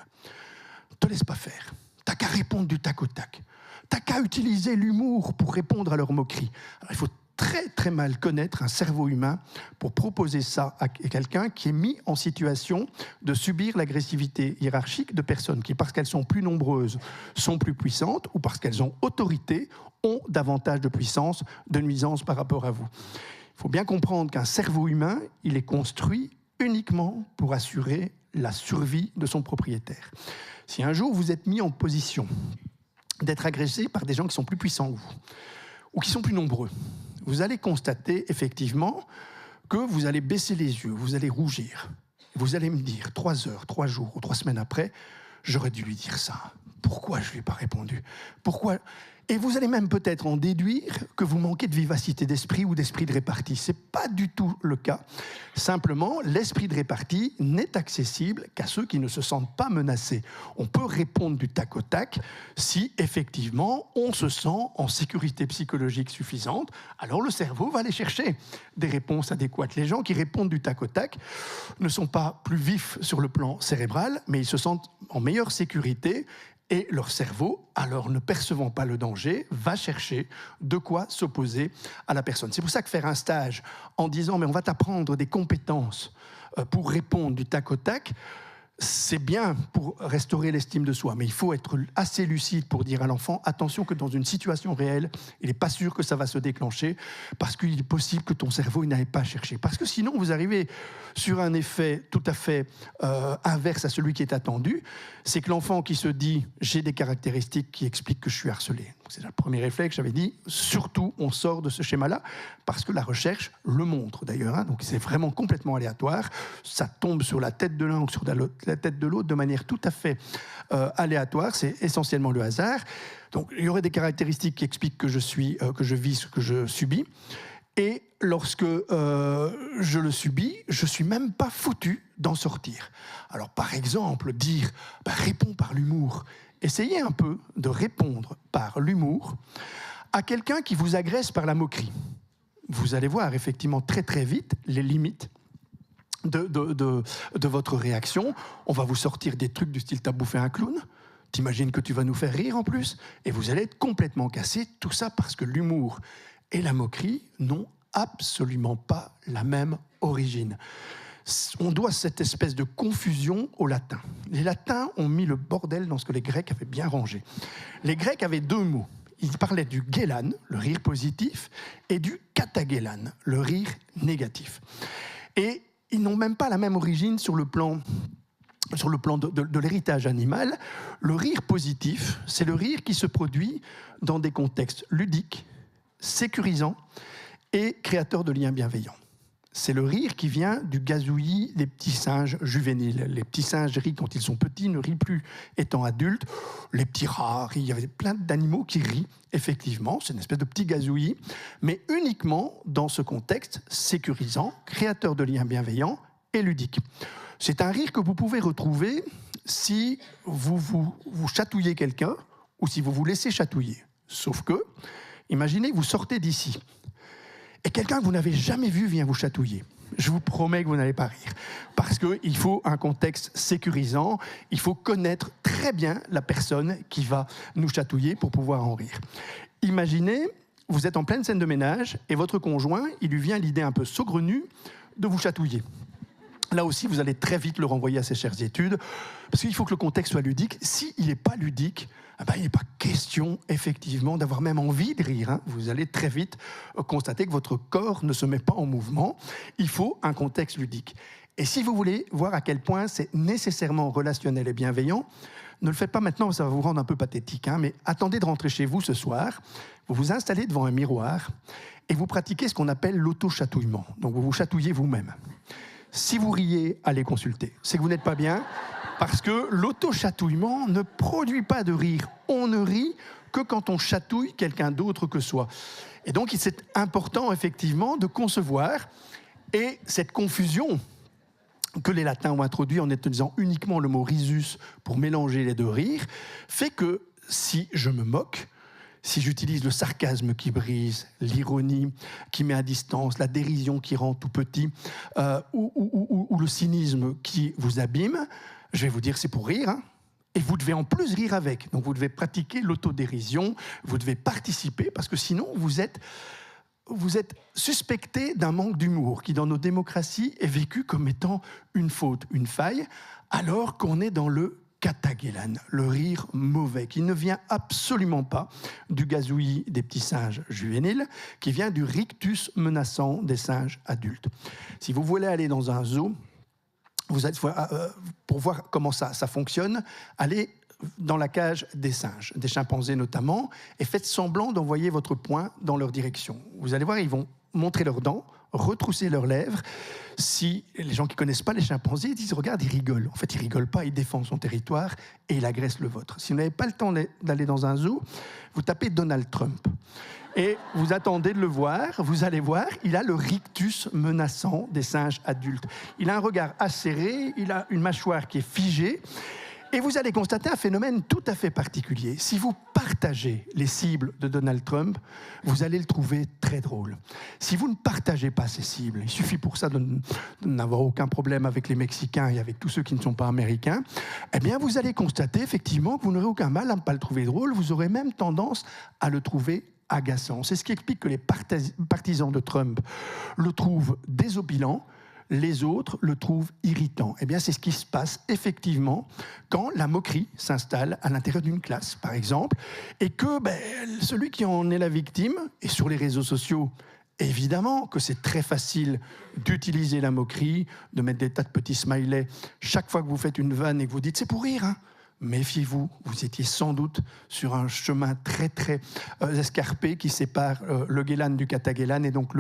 Ne te laisse pas faire. T'as qu'à répondre du tac au tac. T'as qu'à utiliser l'humour pour répondre à leurs moqueries. Alors, il faut très très mal connaître un cerveau humain pour proposer ça à quelqu'un qui est mis en situation de subir l'agressivité hiérarchique de personnes qui, parce qu'elles sont plus nombreuses, sont plus puissantes, ou parce qu'elles ont autorité, ont davantage de puissance, de nuisance par rapport à vous. Il faut bien comprendre qu'un cerveau humain, il est construit uniquement pour assurer la survie de son propriétaire. Si un jour vous êtes mis en position d'être agressé par des gens qui sont plus puissants que vous, ou qui sont plus nombreux, vous allez constater effectivement que vous allez baisser les yeux, vous allez rougir. Vous allez me dire 3 heures, 3 jours ou 3 semaines après, j'aurais dû lui dire ça. Pourquoi je ne lui ai pas répondu ? Pourquoi ? Et vous allez même peut-être en déduire que vous manquez de vivacité d'esprit ou d'esprit de répartie. Ce n'est pas du tout le cas. Simplement, l'esprit de répartie n'est accessible qu'à ceux qui ne se sentent pas menacés. On peut répondre du tac au tac si, effectivement, on se sent en sécurité psychologique suffisante. Alors le cerveau va aller chercher des réponses adéquates. Les gens qui répondent du tac au tac ne sont pas plus vifs sur le plan cérébral, mais ils se sentent en meilleure sécurité. Et leur cerveau, alors ne percevant pas le danger, va chercher de quoi s'opposer à la personne. C'est pour ça que faire un stage en disant « mais on va t'apprendre des compétences pour répondre du tac au tac », c'est bien pour restaurer l'estime de soi, mais il faut être assez lucide pour dire à l'enfant « attention que dans une situation réelle, il n'est pas sûr que ça va se déclencher parce qu'il est possible que ton cerveau n'aille pas chercher. » Parce que sinon, vous arrivez sur un effet tout à fait inverse à celui qui est attendu, c'est que l'enfant qui se dit « j'ai des caractéristiques qui expliquent que je suis harcelé ». C'est le premier réflexe, j'avais dit, surtout on sort de ce schéma-là, parce que la recherche le montre d'ailleurs, hein, donc c'est vraiment complètement aléatoire, ça tombe sur la tête de l'un ou sur la tête de l'autre de manière tout à fait aléatoire, c'est essentiellement le hasard. Donc il y aurait des caractéristiques qui expliquent que je vis ce que je subis, et lorsque je le subis, je ne suis même pas foutu d'en sortir. Alors par exemple, dire réponds par l'humour. Essayez un peu de répondre par l'humour à quelqu'un qui vous agresse par la moquerie. Vous allez voir effectivement très très vite les limites de votre réaction. On va vous sortir des trucs du style « t'as bouffé un clown », t'imagines que tu vas nous faire rire en plus, et vous allez être complètement cassé, tout ça parce que l'humour et la moquerie n'ont absolument pas la même origine. On doit cette espèce de confusion aux latins. Les latins ont mis le bordel dans ce que les Grecs avaient bien rangé. Les Grecs avaient deux mots. Ils parlaient du ghélan, le rire positif, et du kataghélan, le rire négatif. Et ils n'ont même pas la même origine sur le plan de l'héritage animal. Le rire positif, c'est le rire qui se produit dans des contextes ludiques, sécurisants et créateurs de liens bienveillants. C'est le rire qui vient du gazouillis des petits singes juvéniles. Les petits singes rient quand ils sont petits, ne rient plus étant adultes. Les petits rats rient. Il y avait plein d'animaux qui rient, effectivement. C'est une espèce de petit gazouillis, mais uniquement dans ce contexte sécurisant, créateur de liens bienveillants et ludiques. C'est un rire que vous pouvez retrouver si vous chatouillez quelqu'un ou si vous vous laissez chatouiller. Sauf que, imaginez que vous sortez d'ici et quelqu'un que vous n'avez jamais vu vient vous chatouiller. Je vous promets que vous n'allez pas rire. Parce qu'il faut un contexte sécurisant, il faut connaître très bien la personne qui va nous chatouiller pour pouvoir en rire. Imaginez, vous êtes en pleine scène de ménage et votre conjoint, il lui vient l'idée un peu saugrenue de vous chatouiller. Là aussi, vous allez très vite le renvoyer à ses chères études, parce qu'il faut que le contexte soit ludique. S'il n'est pas ludique, il n'est pas question, effectivement, d'avoir même envie de rire. Vous allez très vite constater que votre corps ne se met pas en mouvement. Il faut un contexte ludique. Et si vous voulez voir à quel point c'est nécessairement relationnel et bienveillant, ne le faites pas maintenant, ça va vous rendre un peu pathétique, mais attendez de rentrer chez vous ce soir, vous vous installez devant un miroir et vous pratiquez ce qu'on appelle l'auto-chatouillement. Donc vous vous chatouillez vous-même. Si vous riez, allez consulter. C'est que vous n'êtes pas bien, parce que l'auto-chatouillement ne produit pas de rire. On ne rit que quand on chatouille quelqu'un d'autre que soi. Et donc, c'est important, effectivement, de concevoir. Et cette confusion que les latins ont introduit en utilisant uniquement le mot risus pour mélanger les deux rires, fait que si je me moque, si j'utilise le sarcasme qui brise, l'ironie qui met à distance, la dérision qui rend tout petit, ou le cynisme qui vous abîme, je vais vous dire c'est pour rire, et vous devez en plus rire avec. Donc vous devez pratiquer l'autodérision, vous devez participer, parce que sinon vous êtes suspecté d'un manque d'humour, qui dans nos démocraties est vécu comme étant une faute, une faille, alors qu'on est dans le kataghélan, le rire mauvais, qui ne vient absolument pas du gazouillis des petits singes juvéniles, qui vient du rictus menaçant des singes adultes. Si vous voulez aller dans un zoo, pour voir comment ça fonctionne, allez dans la cage des singes, des chimpanzés notamment, et faites semblant d'envoyer votre poing dans leur direction. Vous allez voir, ils vont montrer leurs dents, retrousser leurs lèvres. Si les gens qui ne connaissent pas les chimpanzés disent « Regarde, il rigole ». En fait, il ne rigole pas, il défend son territoire et il agresse le vôtre. Si vous n'avez pas le temps d'aller dans un zoo, vous tapez Donald Trump. Et vous attendez de le voir, vous allez voir, il a le rictus menaçant des singes adultes. Il a un regard acéré, il a une mâchoire qui est figée. Et vous allez constater un phénomène tout à fait particulier. Si vous partagez les cibles de Donald Trump, vous allez le trouver très drôle. Si vous ne partagez pas ces cibles, il suffit pour ça de n'avoir aucun problème avec les Mexicains et avec tous ceux qui ne sont pas américains, eh bien vous allez constater effectivement que vous n'aurez aucun mal à ne pas le trouver drôle, vous aurez même tendance à le trouver agaçant. C'est ce qui explique que les partisans de Trump le trouvent désopilant, les autres le trouvent irritant. Eh bien, c'est ce qui se passe effectivement quand la moquerie s'installe à l'intérieur d'une classe, par exemple, et que celui qui en est la victime, et sur les réseaux sociaux, évidemment que c'est très facile d'utiliser la moquerie, de mettre des tas de petits smileys chaque fois que vous faites une vanne et que vous dites « c'est pour rire », méfiez-vous, vous étiez sans doute sur un chemin très très escarpé qui sépare le ghélan du kataghélan et donc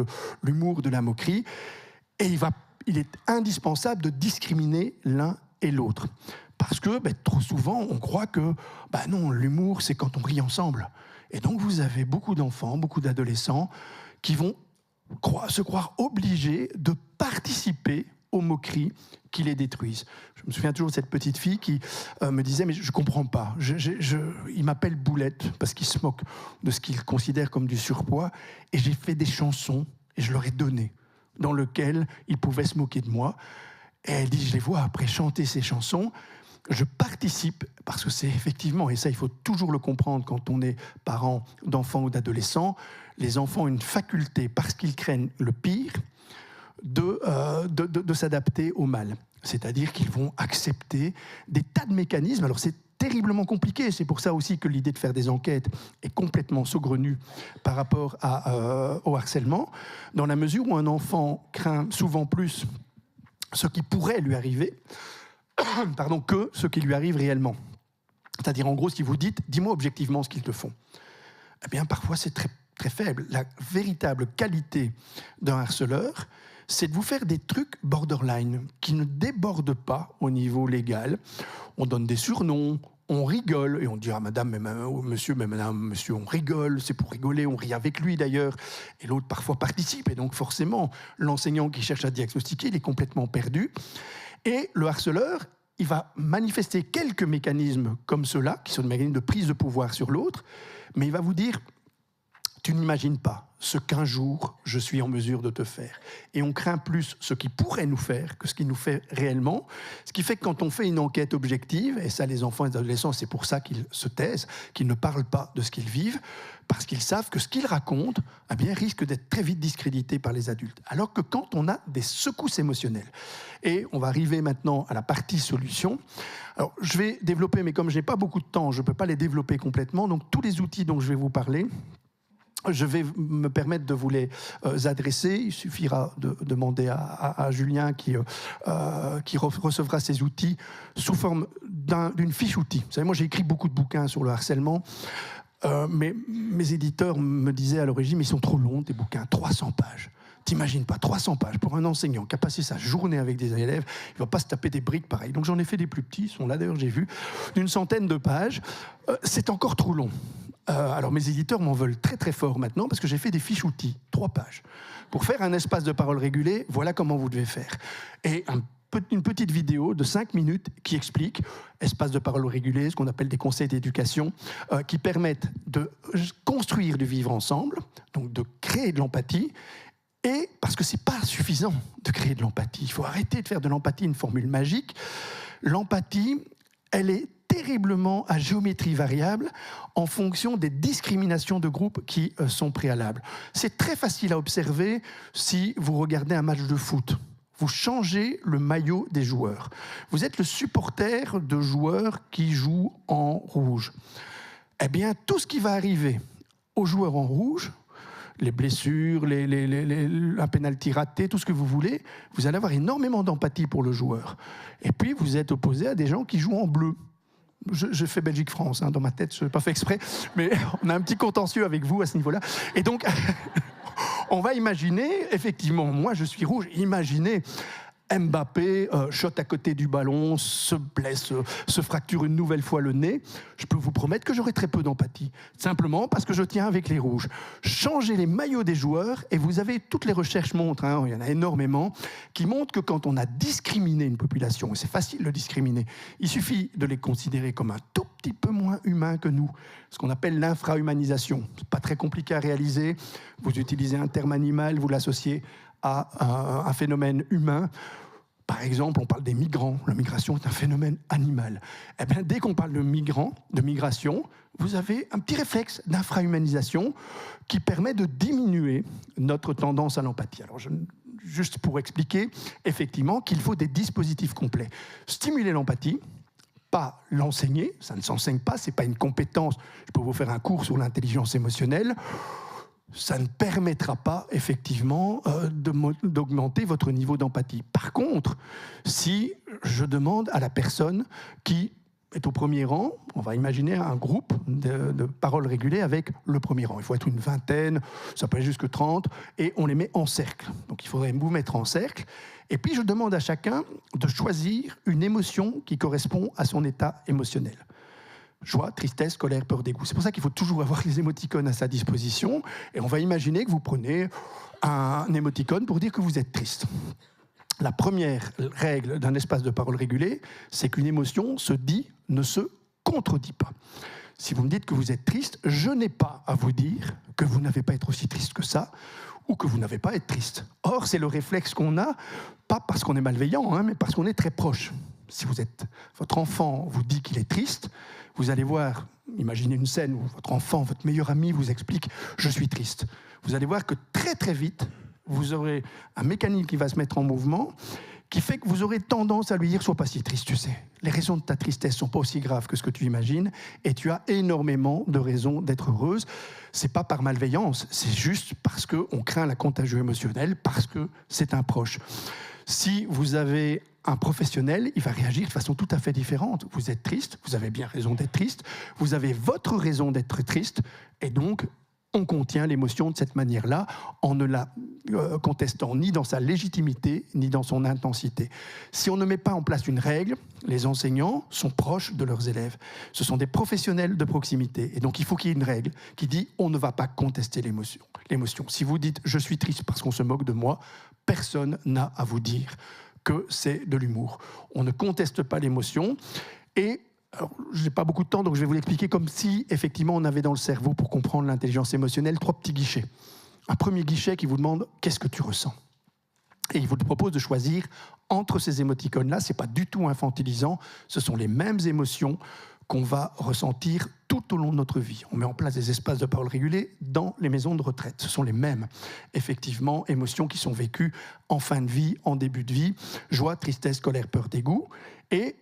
l'humour de la moquerie. Et il est indispensable de discriminer l'un et l'autre. Parce que trop souvent, on croit que non, l'humour, c'est quand on rit ensemble. Et donc, vous avez beaucoup d'enfants, beaucoup d'adolescents qui vont se croire obligés de participer aux moqueries qui les détruisent. Je me souviens toujours de cette petite fille qui me disait « mais je ne comprends pas, il m'appelle Boulette parce qu'il se moque de ce qu'il considère comme du surpoids et j'ai fait des chansons et je leur ai donné dans lequel ils pouvaient se moquer de moi. » Et elle dit « je les vois après chanter ces chansons, je participe, parce que c'est effectivement, et ça il faut toujours le comprendre quand on est parent d'enfants ou d'adolescents, les enfants ont une faculté, parce qu'ils craignent le pire, de s'adapter au mal. C'est-à-dire qu'ils vont accepter des tas de mécanismes. Alors c'est terriblement compliqué, c'est pour ça aussi que l'idée de faire des enquêtes est complètement saugrenue par rapport au harcèlement, dans la mesure où un enfant craint souvent plus ce qui pourrait lui arriver que ce qui lui arrive réellement. C'est-à-dire, en gros, si vous dites « dis-moi objectivement ce qu'ils te font », eh bien, parfois, c'est très, très faible. La véritable qualité d'un harceleur, c'est de vous faire des trucs borderline, qui ne débordent pas au niveau légal. On donne des surnoms, on rigole, et on dit « ah, madame, monsieur, on rigole, c'est pour rigoler, on rit avec lui d'ailleurs ». Et l'autre, parfois, participe. Et donc, forcément, l'enseignant qui cherche à diagnostiquer, il est complètement perdu. Et le harceleur, il va manifester quelques mécanismes comme ceux-là, qui sont des mécanismes de prise de pouvoir sur l'autre, mais il va vous dire « tu n'imagines pas ce qu'un jour je suis en mesure de te faire ». Et on craint plus ce qu'il pourrait nous faire que ce qu'il nous fait réellement, ce qui fait que quand on fait une enquête objective, et ça les enfants et les adolescents, c'est pour ça qu'ils se taisent, qu'ils ne parlent pas de ce qu'ils vivent, parce qu'ils savent que ce qu'ils racontent eh bien, risque d'être très vite discrédité par les adultes. Alors que quand on a des secousses émotionnelles, et on va arriver maintenant à la partie solution. Alors, je vais développer, mais comme je n'ai pas beaucoup de temps, je ne peux pas les développer complètement, donc tous les outils dont je vais vous parler, je vais me permettre de vous les adresser. Il suffira de demander à Julien qui recevra ces outils sous forme d'une fiche outil. Vous savez, moi j'ai écrit beaucoup de bouquins sur le harcèlement, mais mes éditeurs me disaient à l'origine, mais ils sont trop longs tes bouquins, 300 pages. T'imagines pas, 300 pages pour un enseignant qui a passé sa journée avec des élèves, il ne va pas se taper des briques pareilles. Donc j'en ai fait des plus petits, ils sont là d'ailleurs, j'ai vu, d'une centaine de pages. C'est encore trop long. Alors mes éditeurs m'en veulent très très fort maintenant parce que j'ai fait des fiches outils, 3 pages. Pour faire un espace de parole régulé, voilà comment vous devez faire. Et une petite vidéo de 5 minutes qui explique espace de parole régulé, ce qu'on appelle des conseils d'éducation, qui permettent de construire du vivre ensemble, donc de créer de l'empathie. Et parce que ce n'est pas suffisant de créer de l'empathie, il faut arrêter de faire de l'empathie une formule magique. L'empathie, elle est terriblement à géométrie variable en fonction des discriminations de groupe qui sont préalables. C'est très facile à observer si vous regardez un match de foot. Vous changez le maillot des joueurs. Vous êtes le supporter de joueurs qui jouent en rouge. Eh bien, tout ce qui va arriver aux joueurs en rouge, les blessures, un pénalty raté, tout ce que vous voulez, vous allez avoir énormément d'empathie pour le joueur. Et puis, vous êtes opposé à des gens qui jouent en bleu. Je fais Belgique-France, hein, dans ma tête, je n'ai pas fait exprès, mais on a un petit contentieux avec vous à ce niveau-là. Et donc, on va imaginer, effectivement, moi je suis rouge, imaginez Mbappé shot à côté du ballon, se blesse, se fracture une nouvelle fois le nez. Je peux vous promettre que j'aurai très peu d'empathie. Simplement parce que je tiens avec les rouges. Changez les maillots des joueurs et vous avez, toutes les recherches montrent, hein, il y en a énormément, qui montrent que quand on a discriminé une population, et c'est facile de discriminer, il suffit de les considérer comme un tout petit peu moins humains que nous, ce qu'on appelle l'infrahumanisation. C'est pas très compliqué à réaliser. Vous utilisez un terme animal, vous l'associez à un phénomène humain. Par exemple, on parle des migrants. La migration est un phénomène animal. Eh bien, dès qu'on parle de migrants, de migration, vous avez un petit réflexe d'infrahumanisation qui permet de diminuer notre tendance à l'empathie. Alors, juste pour expliquer, effectivement, qu'il faut des dispositifs complets. Stimuler l'empathie, pas l'enseigner, ça ne s'enseigne pas, ce n'est pas une compétence. Je peux vous faire un cours sur l'intelligence émotionnelle. Ça ne permettra pas, effectivement, d'augmenter votre niveau d'empathie. Par contre, si je demande à la personne qui est au premier rang, on va imaginer un groupe de paroles régulées avec le premier rang. Il faut être une vingtaine, ça peut être jusque 30, et on les met en cercle. Donc il faudrait vous mettre en cercle. Et puis je demande à chacun de choisir une émotion qui correspond à son état émotionnel. Joie, tristesse, colère, peur, dégoût. C'est pour ça qu'il faut toujours avoir les émoticônes à sa disposition. Et on va imaginer que vous prenez un émoticône pour dire que vous êtes triste. La première règle d'un espace de parole régulé, c'est qu'une émotion se dit, ne se contredit pas. Si vous me dites que vous êtes triste, je n'ai pas à vous dire que vous n'avez pas à être aussi triste que ça, ou que vous n'avez pas à être triste. Or, c'est le réflexe qu'on a, pas parce qu'on est malveillant, hein, mais parce qu'on est très proche. Si votre enfant vous dit qu'il est triste, vous allez voir, imaginez une scène où votre enfant, votre meilleur ami vous explique « je suis triste ». Vous allez voir que très très vite, vous aurez un mécanisme qui va se mettre en mouvement, qui fait que vous aurez tendance à lui dire « sois pas si triste, tu sais. Les raisons de ta tristesse ne sont pas aussi graves que ce que tu imagines et tu as énormément de raisons d'être heureuse. Ce n'est pas par malveillance, c'est juste parce qu'on craint la contagion émotionnelle, parce que c'est un proche. » Si vous avez un professionnel, il va réagir de façon tout à fait différente. Vous êtes triste, vous avez bien raison d'être triste, vous avez votre raison d'être triste, et donc on contient l'émotion de cette manière-là, en ne la contestant ni dans sa légitimité, ni dans son intensité. Si on ne met pas en place une règle, les enseignants sont proches de leurs élèves. Ce sont des professionnels de proximité. Et donc il faut qu'il y ait une règle qui dit on ne va pas contester l'émotion. Si vous dites je suis triste parce qu'on se moque de moi, personne n'a à vous dire que c'est de l'humour. On ne conteste pas l'émotion. Et alors, je n'ai pas beaucoup de temps, donc je vais vous l'expliquer comme si, effectivement, on avait dans le cerveau, pour comprendre l'intelligence émotionnelle, 3 petits guichets. Un premier guichet qui vous demande « qu'est-ce que tu ressens ?» Et il vous propose de choisir entre ces émoticônes-là. Ce n'est pas du tout infantilisant, ce sont les mêmes émotions qu'on va ressentir tout au long de notre vie. On met en place des espaces de parole régulés dans les maisons de retraite. Ce sont les mêmes, effectivement, émotions qui sont vécues en fin de vie, en début de vie. Joie, tristesse, colère, peur, dégoût. Et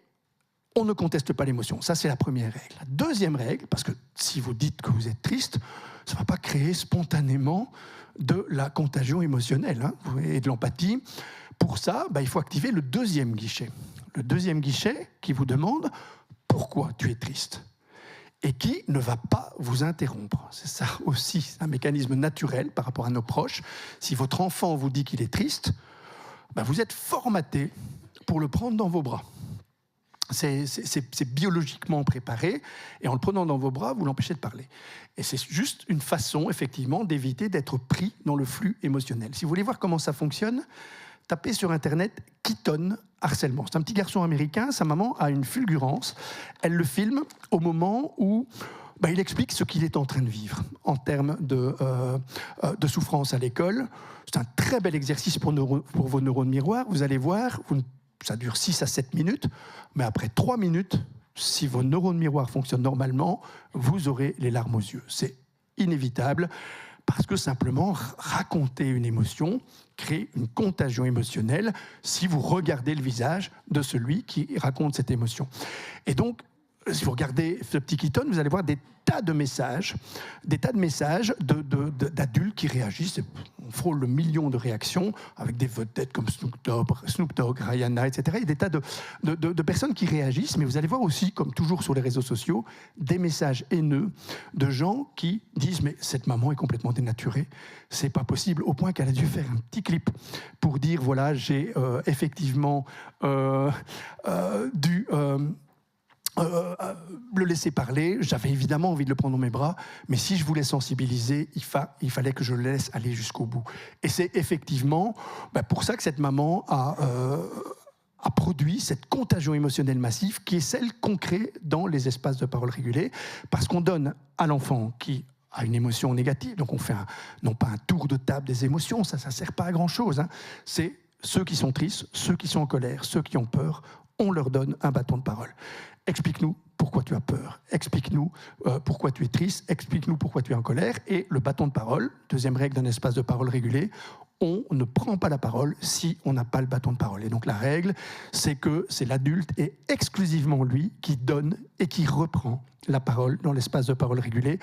on ne conteste pas l'émotion. Ça, c'est la première règle. La deuxième règle, parce que si vous dites que vous êtes triste, ça ne va pas créer spontanément de la contagion émotionnelle et de l'empathie. Pour ça, il faut activer le deuxième guichet. Le deuxième guichet qui vous demande pourquoi tu es triste et qui ne va pas vous interrompre. C'est ça aussi, c'est un mécanisme naturel par rapport à nos proches. Si votre enfant vous dit qu'il est triste, vous êtes formaté pour le prendre dans vos bras. C'est biologiquement préparé, et en le prenant dans vos bras, vous l'empêchez de parler. Et c'est juste une façon, effectivement, d'éviter d'être pris dans le flux émotionnel. Si vous voulez voir comment ça fonctionne, tapez sur Internet « Keaton harcèlement ». C'est un petit garçon américain, sa maman a une fulgurance. Elle le filme au moment où il explique ce qu'il est en train de vivre en termes de souffrance à l'école. C'est un très bel exercice pour vos neurones miroirs. Vous allez voir, ça dure 6 à 7 minutes, mais après 3 minutes, si vos neurones miroirs fonctionnent normalement, vous aurez les larmes aux yeux. C'est inévitable, parce que simplement, raconter une émotion crée une contagion émotionnelle si vous regardez le visage de celui qui raconte cette émotion. Et donc, si vous regardez ce petit Keaton, vous allez voir des tas de messages d'adultes qui réagissent. On frôle le million de réactions avec des vedettes comme Snoop Dogg, Rihanna, etc. Il y a des tas de personnes qui réagissent, mais vous allez voir aussi, comme toujours sur les réseaux sociaux, des messages haineux de gens qui disent « mais cette maman est complètement dénaturée, c'est pas possible », au point qu'elle a dû faire un petit clip pour dire « voilà, j'ai effectivement dû... le laisser parler, j'avais évidemment envie de le prendre dans mes bras, mais si je voulais sensibiliser, il fallait que je le laisse aller jusqu'au bout. » Et c'est effectivement pour ça que cette maman a produit cette contagion émotionnelle massive qui est celle qu'on crée dans les espaces de parole régulés, parce qu'on donne à l'enfant qui a une émotion négative, donc on fait non pas un tour de table des émotions, ça ne sert pas à grand-chose, c'est ceux qui sont tristes, ceux qui sont en colère, ceux qui ont peur, on leur donne un bâton de parole. Explique-nous pourquoi tu as peur, explique-nous pourquoi tu es triste, explique-nous pourquoi tu es en colère. Et le bâton de parole, deuxième règle d'un espace de parole régulé, on ne prend pas la parole si on n'a pas le bâton de parole. Et donc la règle, c'est que c'est l'adulte et exclusivement lui qui donne et qui reprend la parole dans l'espace de parole régulé.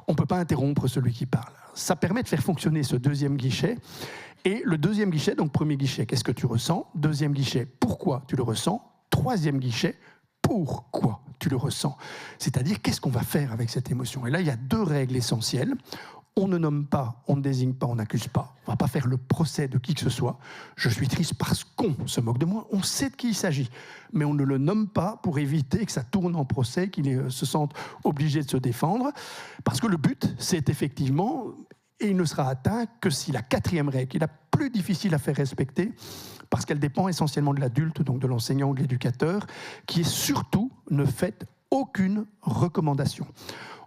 On ne peut pas interrompre celui qui parle. Ça permet de faire fonctionner ce deuxième guichet. Et le deuxième guichet, donc premier guichet, qu'est-ce que tu ressens? Deuxième guichet, pourquoi tu le ressens? Troisième guichet, pourquoi tu le ressens? C'est-à-dire, qu'est-ce qu'on va faire avec cette émotion? Et là, il y a 2 règles essentielles. On ne nomme pas, on ne désigne pas, on n'accuse pas. On ne va pas faire le procès de qui que ce soit. Je suis triste parce qu'on se moque de moi. On sait de qui il s'agit. Mais on ne le nomme pas pour éviter que ça tourne en procès, qu'il se sente obligé de se défendre. Parce que le but, c'est effectivement, et il ne sera atteint que si la 4e règle, qui est la plus difficile à faire respecter, parce qu'elle dépend essentiellement de l'adulte, donc de l'enseignant ou de l'éducateur, qui est surtout ne faites aucune recommandation.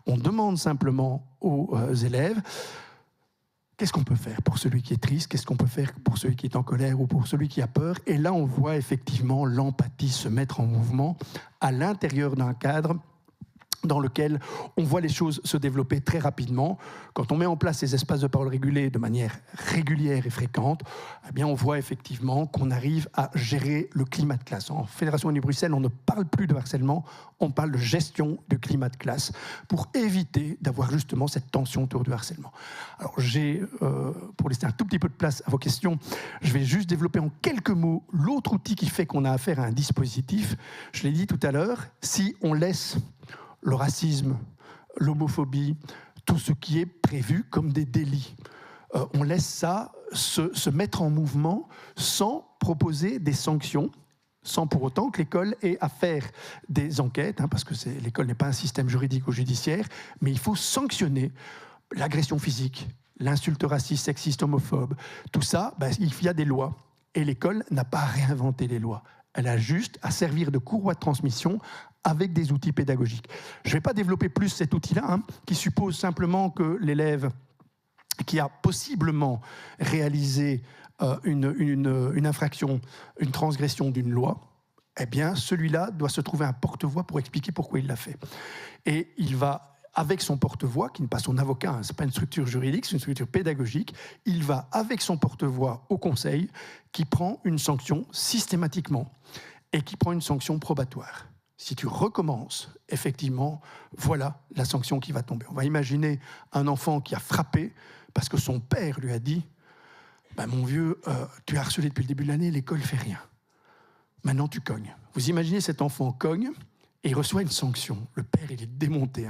On demande simplement aux élèves qu'est-ce qu'on peut faire pour celui qui est triste, qu'est-ce qu'on peut faire pour celui qui est en colère ou pour celui qui a peur. Et là, on voit effectivement l'empathie se mettre en mouvement à l'intérieur d'un cadre dans lequel on voit les choses se développer très rapidement. Quand on met en place ces espaces de parole régulés de manière régulière et fréquente, eh bien on voit effectivement qu'on arrive à gérer le climat de classe. En Fédération Wallonie-Bruxelles, on ne parle plus de harcèlement, on parle de gestion du climat de classe pour éviter d'avoir justement cette tension autour du harcèlement. Alors pour laisser un tout petit peu de place à vos questions, je vais juste développer en quelques mots l'autre outil qui fait qu'on a affaire à un dispositif. Je l'ai dit tout à l'heure, si on laisse le racisme, l'homophobie, tout ce qui est prévu comme des délits. On laisse ça se mettre en mouvement sans proposer des sanctions, sans pour autant que l'école ait à faire des enquêtes, parce que l'école n'est pas un système juridique ou judiciaire, mais il faut sanctionner l'agression physique, l'insulte raciste, sexiste, homophobe. Tout ça, il y a des lois. Et l'école n'a pas à réinventer les lois. Elle a juste à servir de courroie de transmission avec des outils pédagogiques. Je ne vais pas développer plus cet outil-là, qui suppose simplement que l'élève qui a possiblement réalisé une infraction, une transgression d'une loi, eh bien, celui-là doit se trouver un porte-voix pour expliquer pourquoi il l'a fait. Et il va, avec son porte-voix, qui n'est pas son avocat, ce n'est pas une structure juridique, c'est une structure pédagogique, il va avec son porte-voix au conseil qui prend une sanction systématiquement et qui prend une sanction probatoire. Si tu recommences, effectivement, voilà la sanction qui va tomber. On va imaginer un enfant qui a frappé parce que son père lui a dit « Mon vieux, tu es harcelé depuis le début de l'année, l'école ne fait rien. Maintenant, tu cognes. » Vous imaginez cet enfant cogne et il reçoit une sanction. Le père, il est démonté.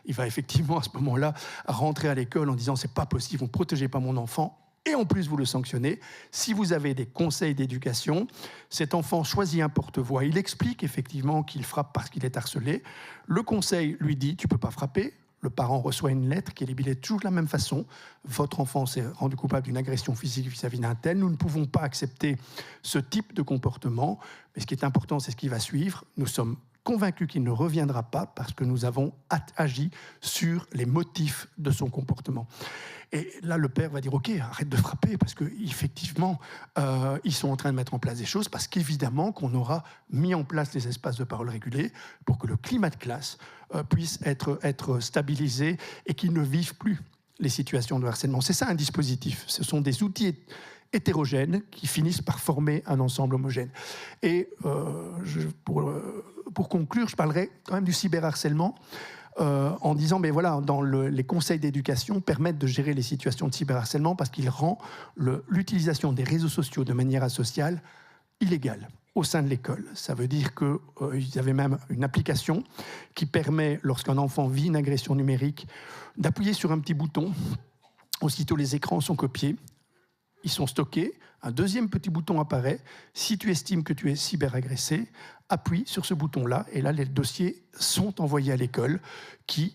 Il va effectivement, à ce moment-là, rentrer à l'école en disant « C'est pas possible, vous ne protégez pas mon enfant. » Et en plus, vous le sanctionnez. Si vous avez des conseils d'éducation, cet enfant choisit un porte-voix. Il explique effectivement qu'il frappe parce qu'il est harcelé. Le conseil lui dit « Tu ne peux pas frapper ». Le parent reçoit une lettre qui est libellée toujours de la même façon. Votre enfant s'est rendu coupable d'une agression physique vis-à-vis d'un tel. Nous ne pouvons pas accepter ce type de comportement. Mais ce qui est important, c'est ce qui va suivre. Nous sommes convaincus qu'il ne reviendra pas parce que nous avons agi sur les motifs de son comportement. Et là, le père va dire « Ok, arrête de frapper » parce qu'effectivement, ils sont en train de mettre en place des choses parce qu'évidemment qu'on aura mis en place des espaces de parole régulés pour que le climat de classe puisse être stabilisé et qu'ils ne vivent plus les situations de harcèlement. C'est ça un dispositif. Ce sont des outils hétérogènes qui finissent par former un ensemble homogène. Et pour conclure, je parlerai quand même du cyberharcèlement. En disant, mais voilà, les conseils d'éducation permettent de gérer les situations de cyberharcèlement parce qu'ils rendent l'utilisation des réseaux sociaux de manière asociale illégale au sein de l'école. Ça veut dire qu'il y avait même une application qui permet, lorsqu'un enfant vit une agression numérique, d'appuyer sur un petit bouton. Aussitôt, les écrans sont copiés, ils sont stockés. Un deuxième petit bouton apparaît. Si tu estimes que tu es cyberagressé, appuie sur ce bouton-là. Et là, les dossiers sont envoyés à l'école qui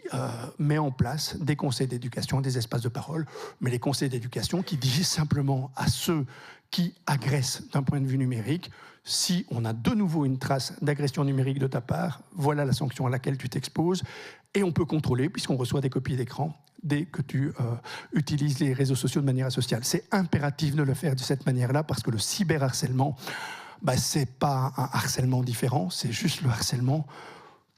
met en place des conseils d'éducation, des espaces de parole. Mais les conseils d'éducation qui disent simplement à ceux qui agressent d'un point de vue numérique, si on a de nouveau une trace d'agression numérique de ta part, voilà la sanction à laquelle tu t'exposes. Et on peut contrôler, puisqu'on reçoit des copies d'écran, dès que tu utilises les réseaux sociaux de manière asociale. C'est impératif de le faire de cette manière-là, parce que le cyberharcèlement, ce n'est pas un harcèlement différent, c'est juste le harcèlement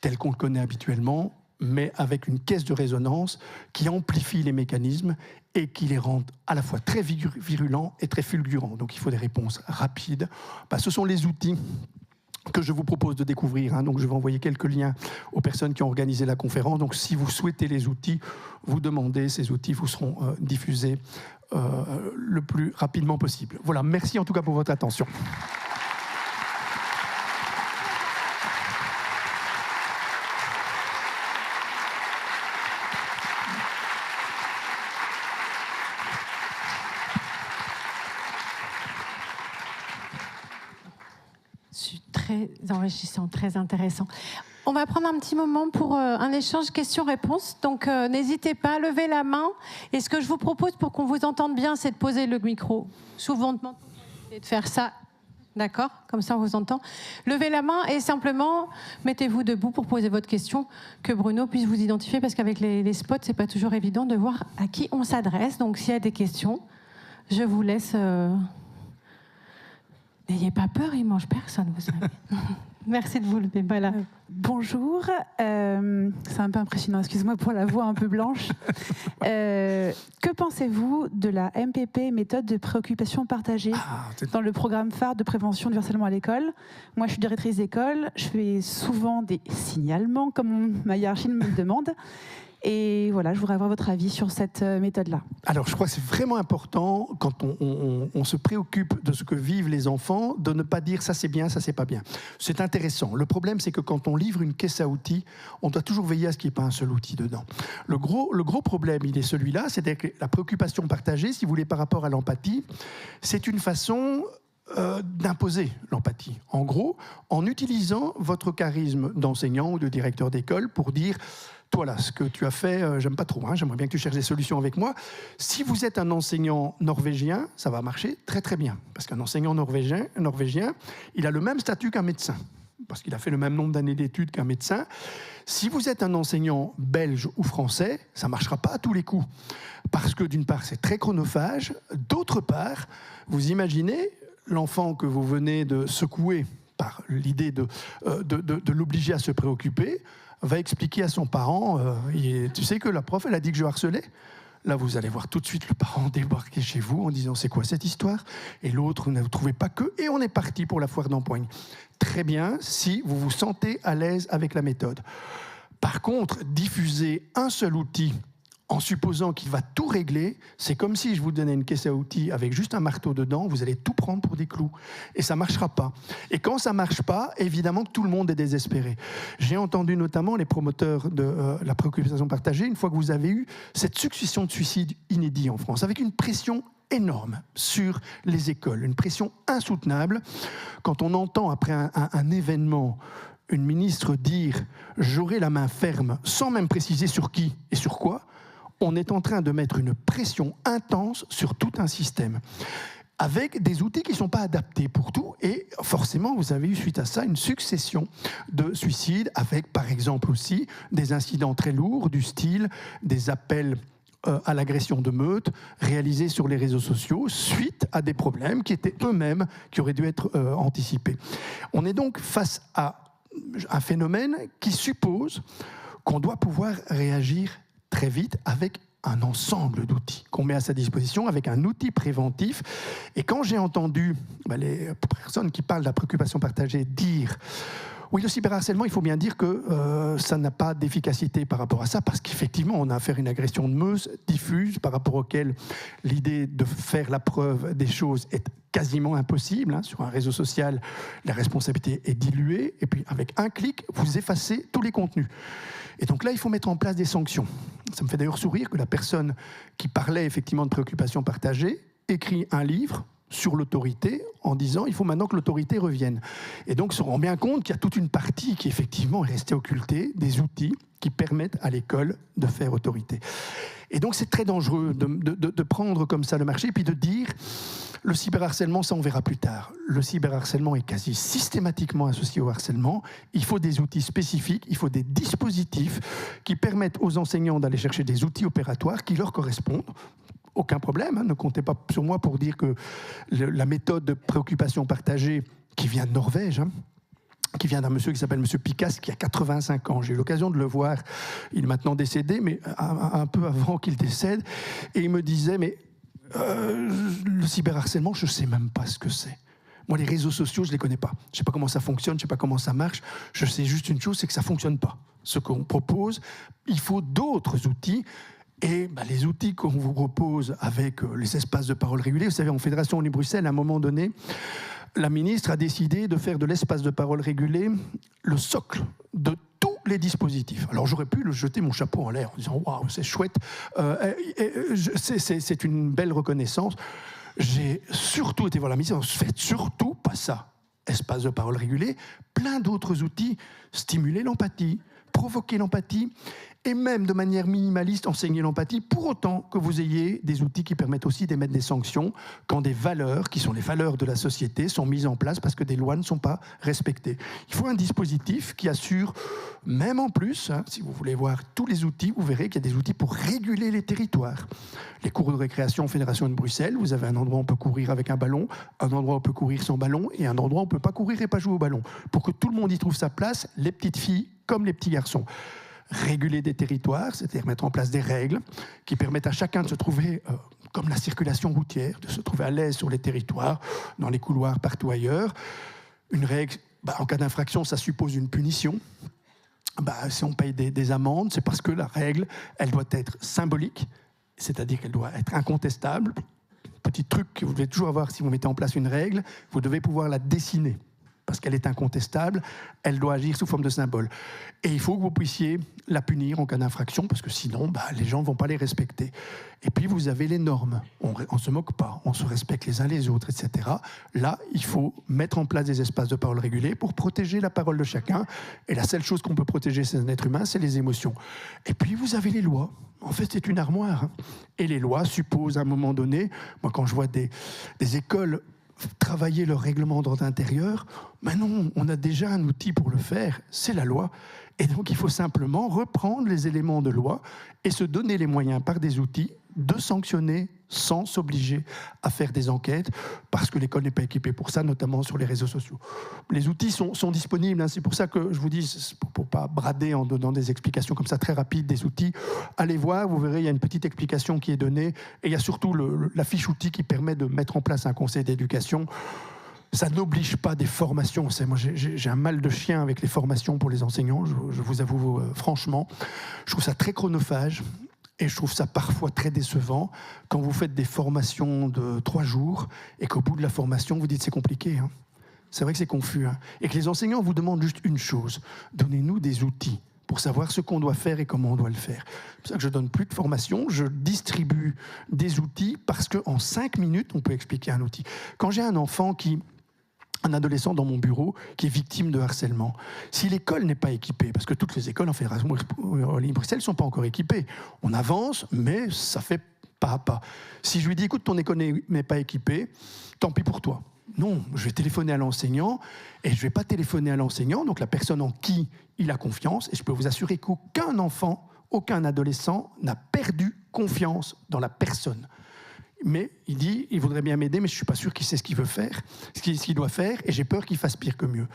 tel qu'on le connaît habituellement, mais avec une caisse de résonance qui amplifie les mécanismes et qui les rend à la fois très virulents et très fulgurants. Donc il faut des réponses rapides. Ce sont les outils que je vous propose de découvrir. Donc je vais envoyer quelques liens aux personnes qui ont organisé la conférence. Donc si vous souhaitez les outils, vous demandez, ces outils vous seront diffusés le plus rapidement possible. Voilà, merci en tout cas pour votre attention. Très enrichissant, très intéressant. On va prendre un petit moment pour un échange questions-réponses. Donc, n'hésitez pas, levez la main. Et ce que je vous propose pour qu'on vous entende bien, c'est de poser le micro. Souvent, de faire ça. D'accord ? Comme ça, on vous entend. Levez la main et simplement, mettez-vous debout pour poser votre question, que Bruno puisse vous identifier, parce qu'avec les spots, c'est pas toujours évident de voir à qui on s'adresse. Donc, s'il y a des questions, je vous laisse... N'ayez pas peur, il ne mange personne, vous savez. Merci de vous lever. Voilà. Bonjour, c'est un peu impressionnant, excusez-moi pour la voix un peu blanche. Que pensez-vous de la MPP, méthode de préoccupation partagée, dans le programme phare de prévention du harcèlement à l'école? Moi, je suis directrice d'école, je fais souvent des signalements, comme ma hiérarchie me le demande. Et voilà, je voudrais avoir votre avis sur cette méthode-là. Alors, je crois que c'est vraiment important, quand on se préoccupe de ce que vivent les enfants, de ne pas dire ça c'est bien, ça c'est pas bien. C'est intéressant. Le problème, c'est que quand on livre une caisse à outils, on doit toujours veiller à ce qu'il n'y ait pas un seul outil dedans. Le gros problème, il est celui-là, c'est-à-dire que la préoccupation partagée, si vous voulez, par rapport à l'empathie, c'est une façon d'imposer l'empathie. En gros, en utilisant votre charisme d'enseignant ou de directeur d'école pour dire toi là, ce que tu as fait, j'aime pas trop, j'aimerais bien que tu cherches des solutions avec moi. Si vous êtes un enseignant norvégien, ça va marcher très très bien. Parce qu'un enseignant norvégien, il a le même statut qu'un médecin. Parce qu'il a fait le même nombre d'années d'études qu'un médecin. Si vous êtes un enseignant belge ou français, ça ne marchera pas à tous les coups. Parce que d'une part, c'est très chronophage. D'autre part, vous imaginez l'enfant que vous venez de secouer par l'idée de l'obliger à se préoccuper, va expliquer à son parent, tu sais que la prof, elle a dit que je harcelais. Là, vous allez voir tout de suite le parent débarquer chez vous en disant « c'est quoi cette histoire ?» Et l'autre, vous ne trouvez pas que, et on est parti pour la foire d'empoigne. Très bien, si vous vous sentez à l'aise avec la méthode. Par contre, diffuser un seul outil en supposant qu'il va tout régler, c'est comme si je vous donnais une caisse à outils avec juste un marteau dedans, vous allez tout prendre pour des clous. Et ça ne marchera pas. Et quand ça ne marche pas, évidemment que tout le monde est désespéré. J'ai entendu notamment les promoteurs de la préoccupation partagée, une fois que vous avez eu cette succession de suicides inédits en France, avec une pression énorme sur les écoles, une pression insoutenable. Quand on entend après un événement une ministre dire « j'aurai la main ferme » sans même préciser sur qui et sur quoi, on est en train de mettre une pression intense sur tout un système, avec des outils qui ne sont pas adaptés pour tout. Et forcément, vous avez eu suite à ça une succession de suicides, avec par exemple aussi des incidents très lourds, du style des appels à l'agression de meute réalisés sur les réseaux sociaux suite à des problèmes qui étaient eux-mêmes, qui auraient dû être anticipés. On est donc face à un phénomène qui suppose qu'on doit pouvoir réagir très vite avec un ensemble d'outils qu'on met à sa disposition, avec un outil préventif. Et quand j'ai entendu les personnes qui parlent de la préoccupation partagée dire oui, le cyberharcèlement, il faut bien dire que ça n'a pas d'efficacité par rapport à ça, parce qu'effectivement, on a affaire à une agression de meuse diffuse par rapport auquel l'idée de faire la preuve des choses est quasiment impossible. Sur un réseau social, la responsabilité est diluée, et puis avec un clic, vous effacez tous les contenus. Et donc là, il faut mettre en place des sanctions. Ça me fait d'ailleurs sourire que la personne qui parlait effectivement de préoccupation partagée écrit un livre sur l'autorité en disant il faut maintenant que l'autorité revienne. Et donc, on se rend bien compte qu'il y a toute une partie qui effectivement est restée occultée, des outils qui permettent à l'école de faire autorité. Et donc, c'est très dangereux de prendre comme ça le marché et puis de dire le cyberharcèlement, ça on verra plus tard. Le cyberharcèlement est quasi systématiquement associé au harcèlement. Il faut des outils spécifiques, il faut des dispositifs qui permettent aux enseignants d'aller chercher des outils opératoires qui leur correspondent. Aucun problème, ne comptez pas sur moi pour dire que la méthode de préoccupation partagée qui vient de Norvège, qui vient d'un monsieur qui s'appelle monsieur Picasse, qui a 85 ans. J'ai eu l'occasion de le voir, il est maintenant décédé, mais un peu avant qu'il décède, et il me disait, mais le cyberharcèlement, je ne sais même pas ce que c'est. Moi, les réseaux sociaux, je ne les connais pas. Je ne sais pas comment ça fonctionne, je ne sais pas comment ça marche. Je sais juste une chose, c'est que ça ne fonctionne pas. Ce qu'on propose, il faut d'autres outils. Et les outils qu'on vous propose avec les espaces de parole régulés, vous savez, en Fédération Wallonie-Bruxelles, à un moment donné, la ministre a décidé de faire de l'espace de parole régulé le socle de tous les dispositifs. Alors j'aurais pu le jeter mon chapeau en l'air en disant « Waouh, c'est chouette, c'est une belle reconnaissance ». J'ai surtout été voir la ministre, faites surtout pas ça. Espace de parole régulé, plein d'autres outils, stimuler l'empathie, provoquer l'empathie. et même de manière minimaliste enseigner l'empathie, pour autant que vous ayez des outils qui permettent aussi d'émettre des sanctions quand des valeurs, qui sont les valeurs de la société, sont mises en place parce que des lois ne sont pas respectées. Il faut un dispositif qui assure, même en plus, si vous voulez voir tous les outils, vous verrez qu'il y a des outils pour réguler les territoires. Les cours de récréation Fédération de Bruxelles, vous avez un endroit où on peut courir avec un ballon, un endroit où on peut courir sans ballon, et un endroit où on ne peut pas courir et pas jouer au ballon. Pour que tout le monde y trouve sa place, les petites filles comme les petits garçons. Réguler des territoires, c'est-à-dire mettre en place des règles qui permettent à chacun de se trouver, comme la circulation routière, de se trouver à l'aise sur les territoires, dans les couloirs, partout ailleurs. Une règle, en cas d'infraction, ça suppose une punition. Si on paye des amendes, c'est parce que la règle, elle doit être symbolique, c'est-à-dire qu'elle doit être incontestable. Petit truc que vous devez toujours avoir si vous mettez en place une règle, vous devez pouvoir la dessiner. Parce qu'elle est incontestable, elle doit agir sous forme de symbole. Et il faut que vous puissiez la punir en cas d'infraction, parce que sinon, les gens ne vont pas les respecter. Et puis, vous avez les normes. On ne se moque pas, on se respecte les uns les autres, etc. Là, il faut mettre en place des espaces de parole régulés pour protéger la parole de chacun. Et la seule chose qu'on peut protéger, c'est un être humain, c'est les émotions. Et puis, vous avez les lois. En fait, c'est une armoire. Et les lois supposent, à un moment donné, moi, quand je vois des écoles travailler leur règlement d'ordre intérieur, non, on a déjà un outil pour le faire, c'est la loi. Et donc, il faut simplement reprendre les éléments de loi et se donner les moyens par des outils de sanctionner sans s'obliger à faire des enquêtes, parce que l'école n'est pas équipée pour ça, notamment sur les réseaux sociaux. Les outils sont disponibles, c'est pour ça que je vous dis, pour ne pas brader en donnant des explications comme ça très rapides des outils, allez voir, vous verrez, il y a une petite explication qui est donnée, et il y a surtout la fiche outil qui permet de mettre en place un conseil d'éducation. Ça n'oblige pas des formations. Moi, j'ai un mal de chien avec les formations pour les enseignants, je vous avoue franchement. Je trouve ça très chronophage. Et je trouve ça parfois très décevant quand vous faites des formations de 3 jours et qu'au bout de la formation, vous dites c'est compliqué. C'est vrai que c'est confus. Et que les enseignants vous demandent juste une chose, donnez-nous des outils pour savoir ce qu'on doit faire et comment on doit le faire. C'est pour ça que je ne donne plus de formation, je distribue des outils parce qu'en 5 minutes, on peut expliquer un outil. Quand j'ai un enfant un adolescent dans mon bureau qui est victime de harcèlement. Si l'école n'est pas équipée, parce que toutes les écoles en Fédération Bruxelles ne sont pas encore équipées, on avance, mais ça fait pas à pas. Si je lui dis, écoute, ton école n'est pas équipée, tant pis pour toi. Non, je vais téléphoner à l'enseignant, et je ne vais pas téléphoner à l'enseignant, donc la personne en qui il a confiance, et je peux vous assurer qu'aucun enfant, aucun adolescent n'a perdu confiance dans la personne. Mais il dit, il voudrait bien m'aider, mais je ne suis pas sûr qu'il sait ce qu'il veut faire, ce qu'il doit faire, et j'ai peur qu'il fasse pire que mieux.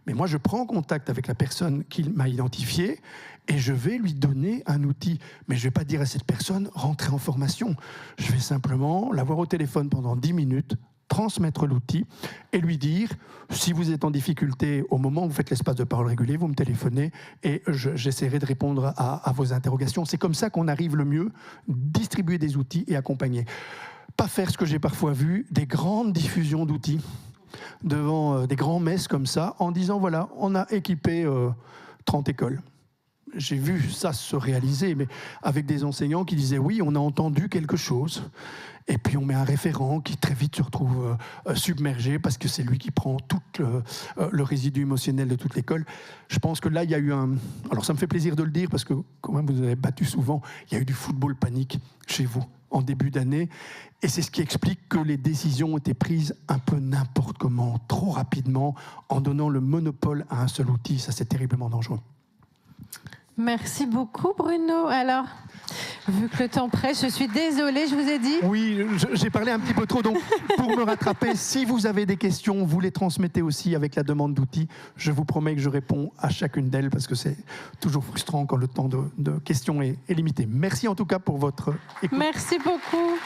Mais moi, je prends contact avec la personne qu'il m'a identifiée, et je vais lui donner un outil. Mais je ne vais pas dire à cette personne, rentrez en formation. Je vais simplement l'avoir au téléphone pendant 10 minutes, transmettre l'outil, et lui dire, si vous êtes en difficulté au moment où vous faites l'espace de parole régulé, vous me téléphonez, et j'essaierai de répondre à vos interrogations. C'est comme ça qu'on arrive le mieux, distribuer des outils et accompagner. Pas faire ce que j'ai parfois vu, des grandes diffusions d'outils devant des grands messes comme ça, en disant voilà, on a équipé 30 écoles. J'ai vu ça se réaliser, mais avec des enseignants qui disaient oui, on a entendu quelque chose, et puis on met un référent qui très vite se retrouve submergé parce que c'est lui qui prend tout le résidu émotionnel de toute l'école. Je pense que là, il y a eu un... Alors ça me fait plaisir de le dire parce que quand même vous avez battu souvent, il y a eu du football panique chez vous en début d'année, et c'est ce qui explique que les décisions ont été prises un peu n'importe comment, trop rapidement, en donnant le monopole à un seul outil. Ça, c'est terriblement dangereux. Merci beaucoup, Bruno. Alors, vu que le temps presse, je suis désolée, je vous ai dit. Oui, j'ai parlé un petit peu trop, donc pour me rattraper, si vous avez des questions, vous les transmettez aussi avec la demande d'outils. Je vous promets que je réponds à chacune d'elles, parce que c'est toujours frustrant quand le temps de questions est limité. Merci en tout cas pour votre écoute. Merci beaucoup.